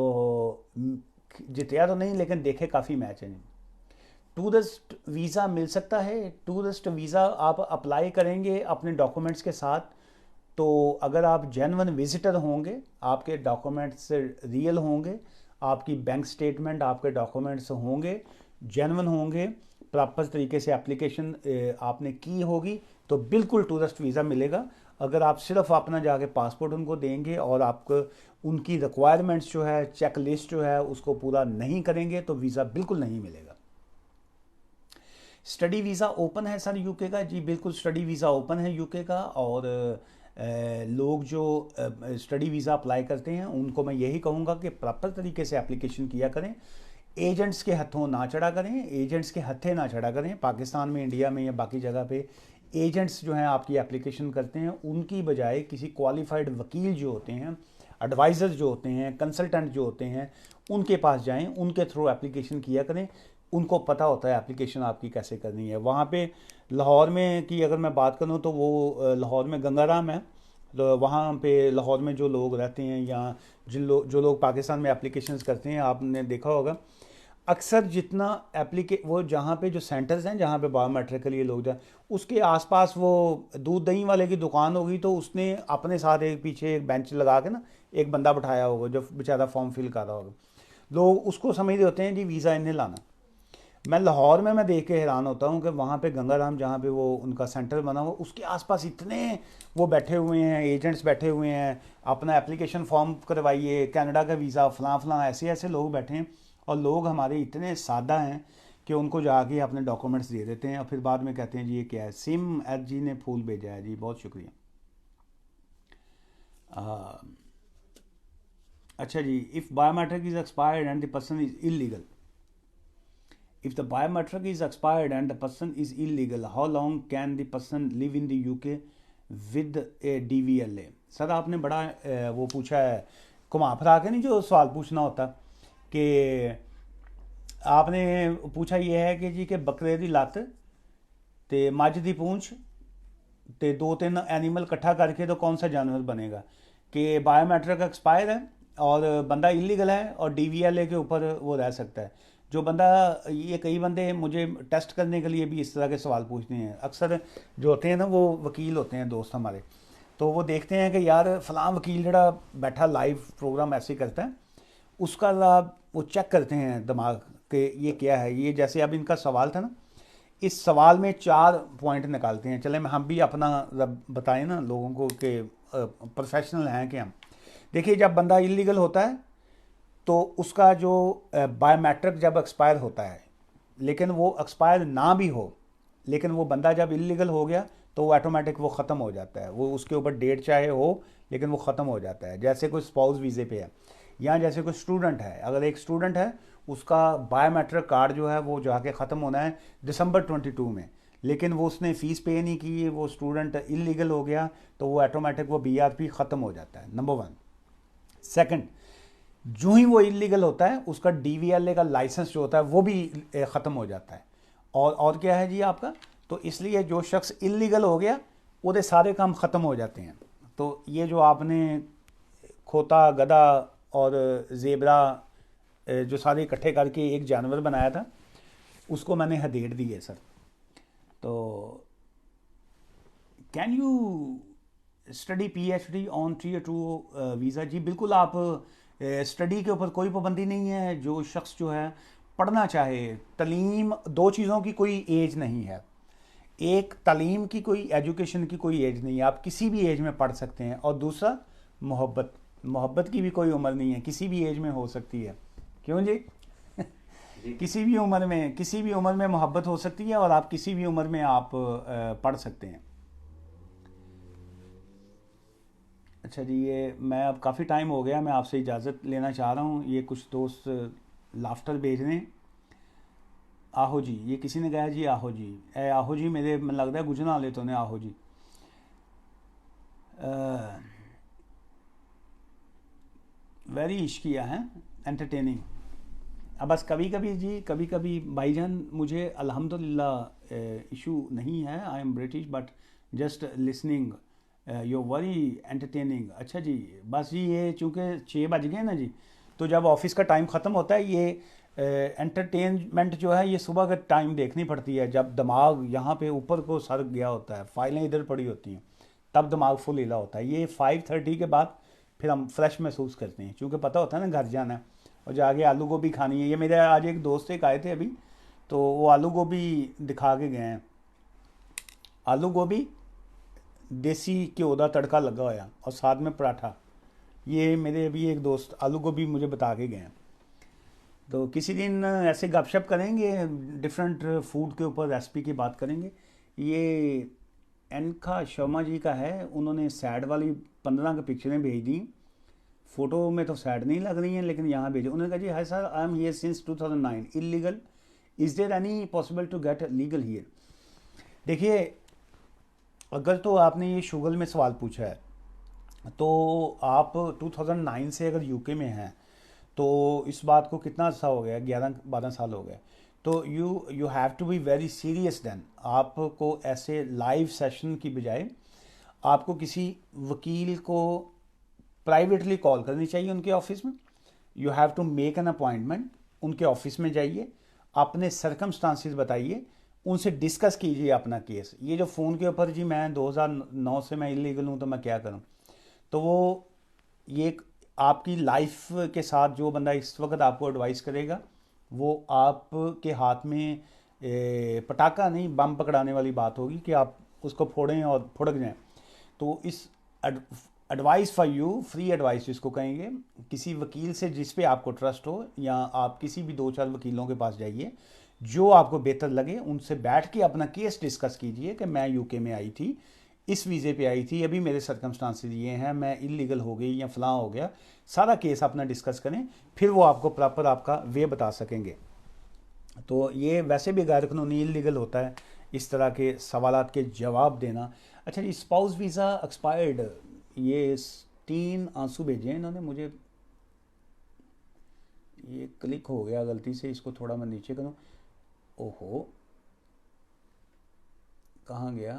जितया तो नहीं, लेकिन देखे काफ़ी मैच हैं। टूरिस्ट वीज़ा मिल सकता है। टूरिस्ट वीज़ा आप अप्लाई करेंगे अपने डॉक्यूमेंट्स के साथ। तो अगर आप जेन्युइन विजिटर होंगे, आपके डॉक्यूमेंट्स रियल होंगे, आपकी बैंक स्टेटमेंट, आपके डॉक्यूमेंट्स होंगे, जेन्युइन होंगे, प्रॉपर तरीके से एप्लीकेशन आपने की होगी, तो बिल्कुल टूरिस्ट वीज़ा मिलेगा। अगर आप सिर्फ अपना जाके पासपोर्ट उनको देंगे और आपको उनकी रिक्वायरमेंट्स जो है, चेक लिस्ट जो है, उसको पूरा नहीं करेंगे, तो वीज़ा बिल्कुल नहीं मिलेगा। स्टडी वीज़ा ओपन है सर यूके का? जी बिल्कुल, स्टडी वीज़ा ओपन है यूके का। और लोग जो स्टडी वीज़ा अप्लाई करते हैं उनको मैं यही कहूँगा कि प्रॉपर तरीके से एप्लीकेशन किया करें। एजेंट्स के हथों ना चढ़ा करें, एजेंट्स के हथे ना चढ़ा करें। पाकिस्तान में, इंडिया में या बाकी जगह पे एजेंट्स जो हैं आपकी एप्लीकेशन करते हैं, उनकी बजाय किसी क्वालिफाइड वकील जो होते हैं, एडवाइज़र्स जो होते हैं, कंसल्टेंट जो होते हैं, उनके पास जाएं, उनके थ्रू एप्लीकेशन किया करें। उनको पता होता है एप्लीकेशन आपकी कैसे करनी है। वहाँ पे लाहौर में की अगर मैं बात करूँ तो वो लाहौर में गंगाराम है। तो वहाँ पे लाहौर में जो लोग रहते हैं या जो लोग पाकिस्तान में एप्लीकेशंस करते हैं, आपने देखा होगा अक्सर जितना वो जहाँ पे जो सेंटर्स हैं जहाँ पे बायोमेट्रिक के लिए लोग जाए, उसके आसपास वो दूध दही वाले की दुकान होगी, तो उसने अपने साथ एक पीछे एक बेंच लगा के ना एक बंदा बिठाया होगा जो बेचारा फॉर्म फिल कर रहा होगा। लोग उसको समझ रहे होते हैं जी वीज़ा इन्हें लाना। मैं लाहौर में मैं देख के हैरान होता हूँ कि वहाँ पे गंगाराम जहाँ पे वो उनका सेंटर बना हुआ, उसके आसपास इतने वो बैठे हुए हैं, एजेंट्स बैठे हुए हैं, अपना एप्लीकेशन फॉर्म करवाइए, कनाडा का वीज़ा, फलां फलां, ऐसे ऐसे लोग बैठे हैं। और लोग हमारे इतने सादा हैं कि उनको जाके अपने डॉक्यूमेंट्स दे देते हैं और फिर बाद में कहते हैं जी ये क्या है। सिम एच जी ने फूल भेजा है जी, बहुत शुक्रिया। अच्छा जी, if biometric is expired and the person is illegal, if the biometric is expired and the person is illegal, how long can the person live in the UK with a DVLA? Sir आपने बड़ा वो पूछा है, घुमा फिरा के नहीं जो सवाल पूछना होता, कि आपने पूछा ये है कि जी के बकरे दी लत्त ते मझ दी पूंछ ते दो तीन एनिमल इकट्ठा करके तो कौन सा जानवर बनेगा। कि बायोमेट्रिक एक्सपायर है और बंदा इलीगल है और DVLA के ऊपर वो रह सकता है। जो बंदा, ये कई बंदे मुझे टेस्ट करने के लिए भी इस तरह के सवाल पूछते हैं। अक्सर जो होते हैं ना वो वकील होते हैं दोस्त हमारे, तो वो देखते हैं कि यार फलां वकील जड़ा बैठा लाइव प्रोग्राम ऐसे करता है, उसका वो चेक करते हैं दिमाग के ये क्या है। ये जैसे अब इनका सवाल था ना, इस सवाल में 4 पॉइंट निकालते हैं। चले हम भी अपना बताएं ना लोगों को कि प्रोफेशनल हैं कि हम। देखिए, जब बंदा इलीगल होता है तो उसका जो बायोमेट्रिक जब एक्सपायर होता है, लेकिन वो एक्सपायर ना भी हो, लेकिन वो बंदा जब इलीगल हो गया तो वो ऑटोमेटिक वो ख़त्म हो जाता है। वो उसके ऊपर डेट चाहे हो, लेकिन वो ख़त्म हो जाता है। जैसे कोई स्पाउस वीज़े पे है, या जैसे कोई स्टूडेंट है, अगर एक स्टूडेंट है उसका बायोमेट्रिक कार्ड जो है वो जाके ख़त्म होना है दिसंबर 22 में, लेकिन वो उसने फ़ीस पे नहीं की, वो स्टूडेंट इलीगल हो गया, तो वो ऑटोमेटिक वो BRP ख़त्म हो जाता है, नंबर 1। सेकंड, जो ही वो इलीगल होता है उसका DVLA का लाइसेंस जो होता है वो भी ख़त्म हो जाता है। और क्या है जी आपका, तो इसलिए जो शख्स इलीगल हो गया वो सारे काम ख़त्म हो जाते हैं। तो ये जो आपने खोता, गधा और ज़ेबरा जो सारे इकट्ठे करके एक जानवर बनाया था, उसको मैंने हदेड़ दी है सर। तो can you study PhD on Tier 2 visa? जी बिल्कुल, आप स्टडी के ऊपर कोई पाबंदी नहीं है। जो शख्स जो है पढ़ना चाहे, तलीम, 2 चीज़ों की कोई एज नहीं है। एक, तालीम की कोई, एजुकेशन की कोई एज नहीं है, आप किसी भी एज में पढ़ सकते हैं। और दूसरा, मोहब्बत की भी कोई उम्र नहीं है, किसी भी एज में हो सकती है। क्यों जी? किसी भी उम्र में मोहब्बत हो सकती है और आप किसी भी उम्र में आप पढ़ सकते हैं। अच्छा जी, ये मैं अब काफ़ी टाइम हो गया, मैं आपसे इजाज़त लेना चाह रहा हूँ। ये कुछ दोस्त लाफ्टर भेज रहे हैं। आहो जी, ये किसी ने कहा जी आहो जी, आहो जी मेरे मन लगता है गुजना वाले तो ने आहो जी। वेरी इश्किया है, एंटरटेनिंग। अब बस कभी कभी जी, कभी कभी भाईजान मुझे अल्हम्दुलिल्लाह इशू नहीं है, I am British but just listening you very entertaining. अच्छा जी, बस जी ये चूँकि 6 बज गए ना जी, तो जब ऑफिस का टाइम ख़त्म होता है ये एंटरटेनमेंट जो है ये सुबह का टाइम देखनी पड़ती है, जब दिमाग यहाँ पे ऊपर को सर गया होता है, फाइलें इधर पड़ी होती हैं, तब दिमाग फुल हिला होता है। ये 5:30 के बाद फिर हम फ्रेश महसूस करते हैं, क्योंकि पता होता है ना घर जाना है और जाके आलू गोभी खानी है। ये मेरे आज एक दोस्त एक आए थे अभी, तो वो आलू गोभी दिखा के गए हैं, आलू गोभी देसी घ्यो का तड़का लगा होया और साथ में पराठा। ये मेरे अभी एक दोस्त आलू गोभी मुझे बता के गए हैं। तो किसी दिन ऐसे गपशप करेंगे, डिफरेंट फूड के ऊपर रेसिपी की बात करेंगे। ये एनका शर्मा जी का है, उन्होंने सैड वाली 15 की पिक्चरें भेज दी। फ़ोटो में तो सैड नहीं लग रही हैं, लेकिन यहाँ भेजे। उन्होंने कहा जी hi sir, I am here since 2009, illegal, is there any possible to get legal here. देखिए, अगर तो आपने ये शुगल में सवाल पूछा है, तो आप 2009 से अगर यूके में हैं, तो इस बात को कितना अर्सा हो गया, 11-12 साल हो गए, तो you have to be very serious then. आपको ऐसे लाइव सेशन की बजाय आपको किसी वकील को प्राइवेटली कॉल करनी चाहिए उनके ऑफिस में। You have to make an appointment, उनके ऑफिस में जाइए, अपने सरकमस्टांसिस बताइए, उनसे डिस्कस कीजिए अपना केस। ये जो फ़ोन के ऊपर जी मैं 2009 से मैं इलीगल हूँ तो मैं क्या करूँ, तो वो ये आपकी लाइफ के साथ जो बंदा इस वक्त आपको एडवाइस करेगा, वो आपके हाथ में पटाखा नहीं बम पकड़ाने वाली बात होगी कि आप उसको फोड़ें और फुड़क जाएं। तो इस advice for you, free advice जिसको कहेंगे, किसी वकील से जिस पे आपको ट्रस्ट हो, या आप किसी भी 2-4 वकीलों के पास जाइए जो आपको बेहतर लगे, उनसे बैठ के अपना केस डिस्कस कीजिए कि मैं यूके में आई थी, इस वीज़े पे आई थी, अभी मेरे सर्कमस्टांसेस ये हैं, मैं इलीगल हो गई या फलां हो गया। सारा केस अपना डिस्कस करें, फिर वो आपको प्रॉपर आपका वे बता सकेंगे। तो ये वैसे भी गैर कानूनी इलीगल होता है इस तरह के सवालात के जवाब देना। अच्छा जी, स्पाउस वीज़ा एक्सपायर्ड, ये 3 आंसू भेजे इन्होंने मुझे, ये क्लिक हो गया गलती से, इसको थोड़ा मैं नीचे करूँ। ओहो, कहाँ गया?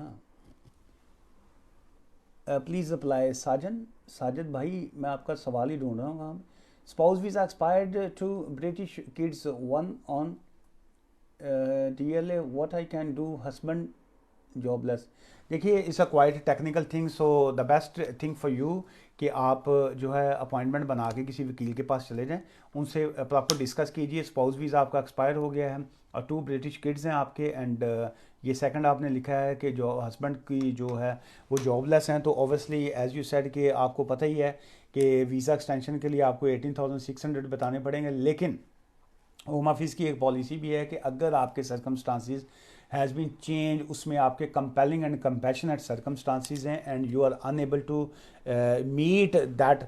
Please apply. साजद भाई, मैं आपका सवाल ही ढूंढ रहा हूँ कहाँ। Spouse visa expired to British kids one on DLA, what I can do, husband jobless. देखिए, it's a quite technical thing, so the best thing for you कि आप जो है अपॉइंटमेंट बना के किसी वकील के पास चले जाएं, उनसे प्रॉपर डिस्कस कीजिए। स्पाउस वीज़ा आपका एक्सपायर हो गया है और 2 ब्रिटिश किड्स हैं आपके, एंड ये सेकंड आपने लिखा है कि जो हस्बैंड की जो है वो जॉबलेस हैं। तो ऑब्वियसली एज यू सेड कि आपको पता ही है कि वीज़ा एक्सटेंशन के लिए आपको 18,600 बताने पड़ेंगे, लेकिन होम ऑफिस की एक पॉलिसी भी है कि अगर आपके सर्कमस्टांसिस हैज़ बीन चेंज, उसमें आपके कंपेलिंग एंड कंपैशनेट सर्कमस्टांसिस हैं, and you are unable to meet that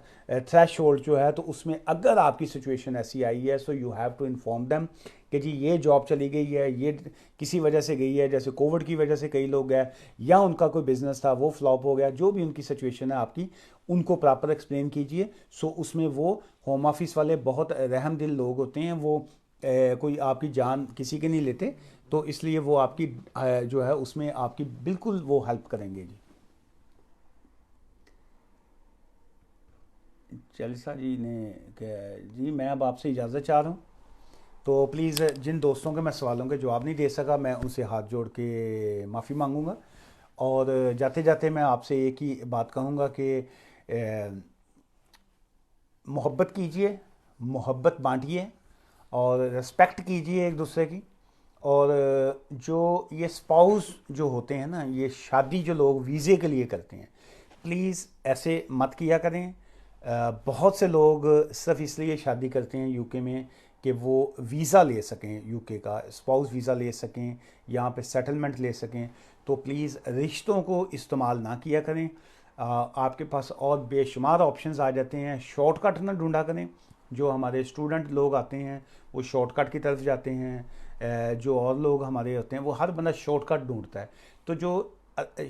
threshold जो है, तो उसमें अगर आपकी सिचुएशन ऐसी आई है, so you have to inform them कि जी ये जॉब चली गई है, ये किसी वजह से गई है, जैसे कोविड की वजह से कई लोग गए, या उनका कोई बिजनेस था वो फ्लॉप हो गया, जो भी उनकी सिचुएशन है आपकी, उनको प्रॉपर एक्सप्लेन कीजिए। सो उसमें वो होम ऑफिस वाले बहुत रहम दिल लोग होते हैं, वो कोई आपकी जान किसी के नहीं लेते, तो इसलिए वो आपकी जो है उसमें आपकी बिल्कुल वो हेल्प करेंगे जी। चालिसा जी ने जी मैं अब आपसे इजाज़त चाह रहा हूँ, तो प्लीज़ जिन दोस्तों के मैं सवालों के जवाब नहीं दे सका, मैं उनसे हाथ जोड़ के माफ़ी मांगूंगा। और जाते जाते मैं आपसे एक ही बात कहूँगा कि मोहब्बत कीजिए, मोहब्बत बांटिए और रिस्पेक्ट कीजिए एक दूसरे की। और जो ये स्पाउस जो होते हैं ना, ये शादी जो लोग वीज़े के लिए करते हैं, प्लीज़ ऐसे मत किया करें। बहुत से लोग सिर्फ इसलिए शादी करते हैं यूके में कि वो वीज़ा ले सकें, यूके का स्पाउस वीज़ा ले सकें, यहाँ पे सेटलमेंट ले सकें। तो प्लीज़ रिश्तों को इस्तेमाल ना किया करें। आपके पास और बेशुमार ऑप्शंस आ जाते हैं, शॉर्टकट ना ढूंढा करें। जो हमारे स्टूडेंट लोग आते हैं वो शॉर्टकट की तरफ जाते हैं, जो और लोग हमारे होते हैं वो हर बंदा शॉर्टकट ढूंढता है। तो जो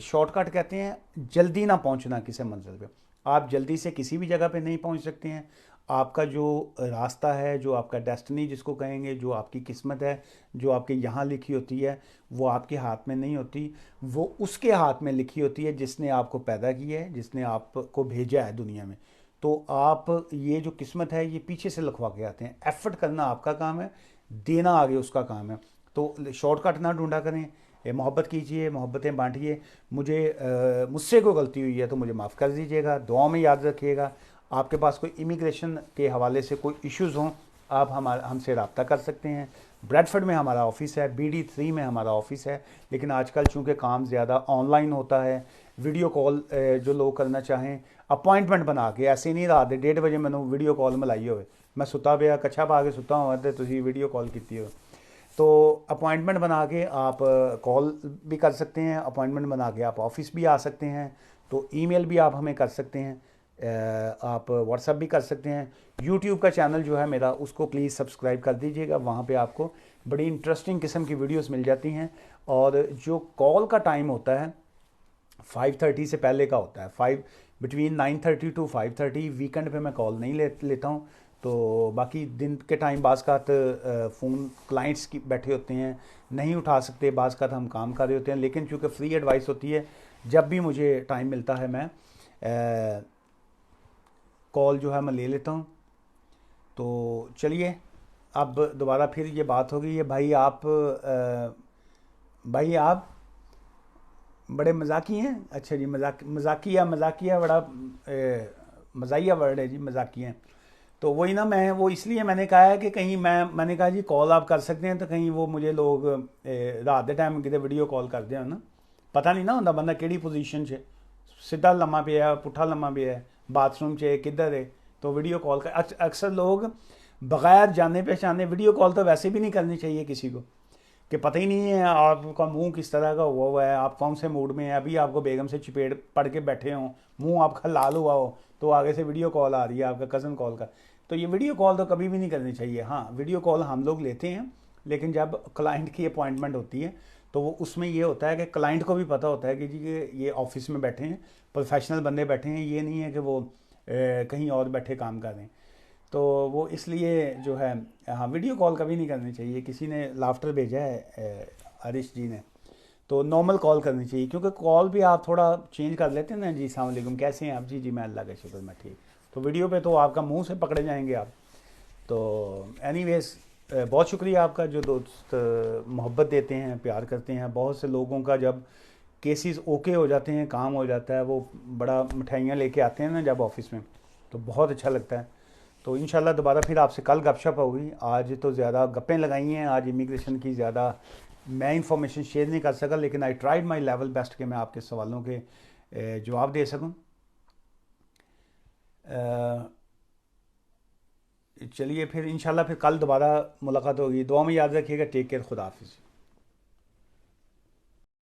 शॉर्टकट कहते हैं जल्दी ना पहुंचना किसी मंजिल पे, आप जल्दी से किसी भी जगह पे नहीं पहुंच सकते हैं। आपका जो रास्ता है, जो आपका डेस्टिनी जिसको कहेंगे, जो आपकी किस्मत है, जो आपके यहाँ लिखी होती है, वो आपके हाथ में नहीं होती, वो उसके हाथ में लिखी होती है जिसने आपको पैदा किया है, जिसने आपको भेजा है दुनिया में। तो आप ये जो किस्मत है ये पीछे से लिखवा के आते हैं। एफर्ट करना आपका काम है, देना आगे उसका काम है। तो शॉर्टकट ना ढूंढा करें, मोहब्बत कीजिए, मोहब्बतें बांटिए। मुझसे कोई गलती हुई है तो मुझे माफ़ कर दीजिएगा, दुआओं में याद रखिएगा। आपके पास कोई इमिग्रेशन के हवाले से कोई इश्यूज़ हों, आप हमसे रब्ता कर सकते हैं। ब्रैडफर्ड में हमारा ऑफिस है, BD3 में हमारा ऑफिस है। लेकिन आजकल चूँकि काम ज़्यादा ऑनलाइन होता है, वीडियो कॉल जो लोग करना चाहें, अपॉइंटमेंट बना के, ऐसे नहीं रात दे 1:30 बजे मैंने वीडियो कॉल मिलाई होवे, मैं सुता पिया कच्छा पा के सुता हुआ तो तुसी वीडियो कॉल की हो। तो अपॉइंटमेंट बना के आप कॉल भी कर सकते हैं, अपॉइंटमेंट बना के आप ऑफिस भी आ सकते हैं। तो ईमेल भी आप हमें कर सकते हैं, आप व्हाट्सएप भी कर सकते हैं। यूट्यूब का चैनल जो है मेरा, उसको प्लीज़ सब्सक्राइब कर दीजिएगा, वहाँ पे आपको बड़ी इंटरेस्टिंग किस्म की वीडियोस मिल जाती हैं। और जो कॉल का टाइम होता है 5:30 से पहले का होता है, 9:30 to 5:30। वीकेंड पे मैं कॉल नहीं लेता हूँ। तो बाकी दिन के टाइम बाज़ का फ़ोन क्लाइंट्स की बैठे होते हैं, नहीं उठा सकते, बाज़ का हम काम कर रहे होते हैं। लेकिन चूँकि फ्री एडवाइस होती है, जब भी मुझे टाइम मिलता है मैं कॉल जो है मैं ले लेता हूँ। तो चलिए, अब दोबारा फिर ये बात हो गई है। भाई आप बड़े मजाकी हैं। अच्छा जी, मजाकिया बड़ा मज़ाहिया वर्ड है जी, मजाकिया। तो वही ना, मैं वो इसलिए मैंने कहा है कि कहीं मैंने कहा जी कॉल आप कर सकते हैं, तो कहीं वो मुझे लोग रात के टाइम कितने वीडियो कॉल करते हैं ना, पता नहीं ना होंदा बंदा केड़ी पोजीशन च सीधा लम्मा पिया है, पुट्ठा लम्मा पिया है, बाथरूम च किधर है। तो वीडियो कॉल कर अक्सर लोग बगैर जाने पहचाने, वीडियो कॉल तो वैसे भी नहीं करनी चाहिए किसी को, कि पता ही नहीं है आपका मुंह किस तरह का हुआ है, आप कौन से मूड में हैं। अभी आपको बेगम से चपेट पड़ के बैठे हों, मुंह आपका लाल हुआ हो, तो आगे से वीडियो कॉल आ रही है आपका कज़न कॉल का। तो ये वीडियो कॉल तो कभी भी नहीं करनी चाहिए। हाँ, वीडियो कॉल हम लोग लेते हैं, लेकिन जब क्लाइंट की अपॉइंटमेंट होती है तो वो उसमें ये होता है कि क्लाइंट को भी पता होता है कि जी ये ऑफिस में बैठे हैं, प्रोफेशनल बंदे बैठे हैं, ये नहीं है कि वो कहीं और बैठे काम कर रहे हैं। तो वो इसलिए जो है, हाँ, वीडियो कॉल कभी नहीं करनी चाहिए। किसी ने लाफ्टर भेजा है हरीश जी ने, तो नॉर्मल कॉल करनी चाहिए, क्योंकि कॉल भी आप थोड़ा चेंज कर लेते हैं ना, जी अस्सलाम वालेकुम कैसे हैं आप, जी मैं अल्लाह का शुक्र मैं ठीक। तो वीडियो पे तो आपका मुंह से पकड़े जाएंगे आप। तो एनीवेज, बहुत शुक्रिया आपका जो दोस्त मोहब्बत देते हैं, प्यार करते हैं। बहुत से लोगों का जब केसेस ओके हो जाते हैं, काम हो जाता है, वो बड़ा मिठाइयाँ लेके आते हैं ना जब ऑफिस में, तो बहुत अच्छा लगता है। तो इंशाल्लाह दोबारा फिर आपसे कल गपशप होगी। आज तो ज़्यादा गप्पें लगाई हैं, आज इमिग्रेशन की ज़्यादा मैं इंफॉर्मेशन शेयर नहीं कर सका, लेकिन I tried my level best कि मैं आपके सवालों के जवाब दे सकूं। चलिए फिर इंशाल्लाह फिर कल दोबारा मुलाकात होगी। दुआ में याद रखिएगा। टेक केयर, खुदा हाफिज़।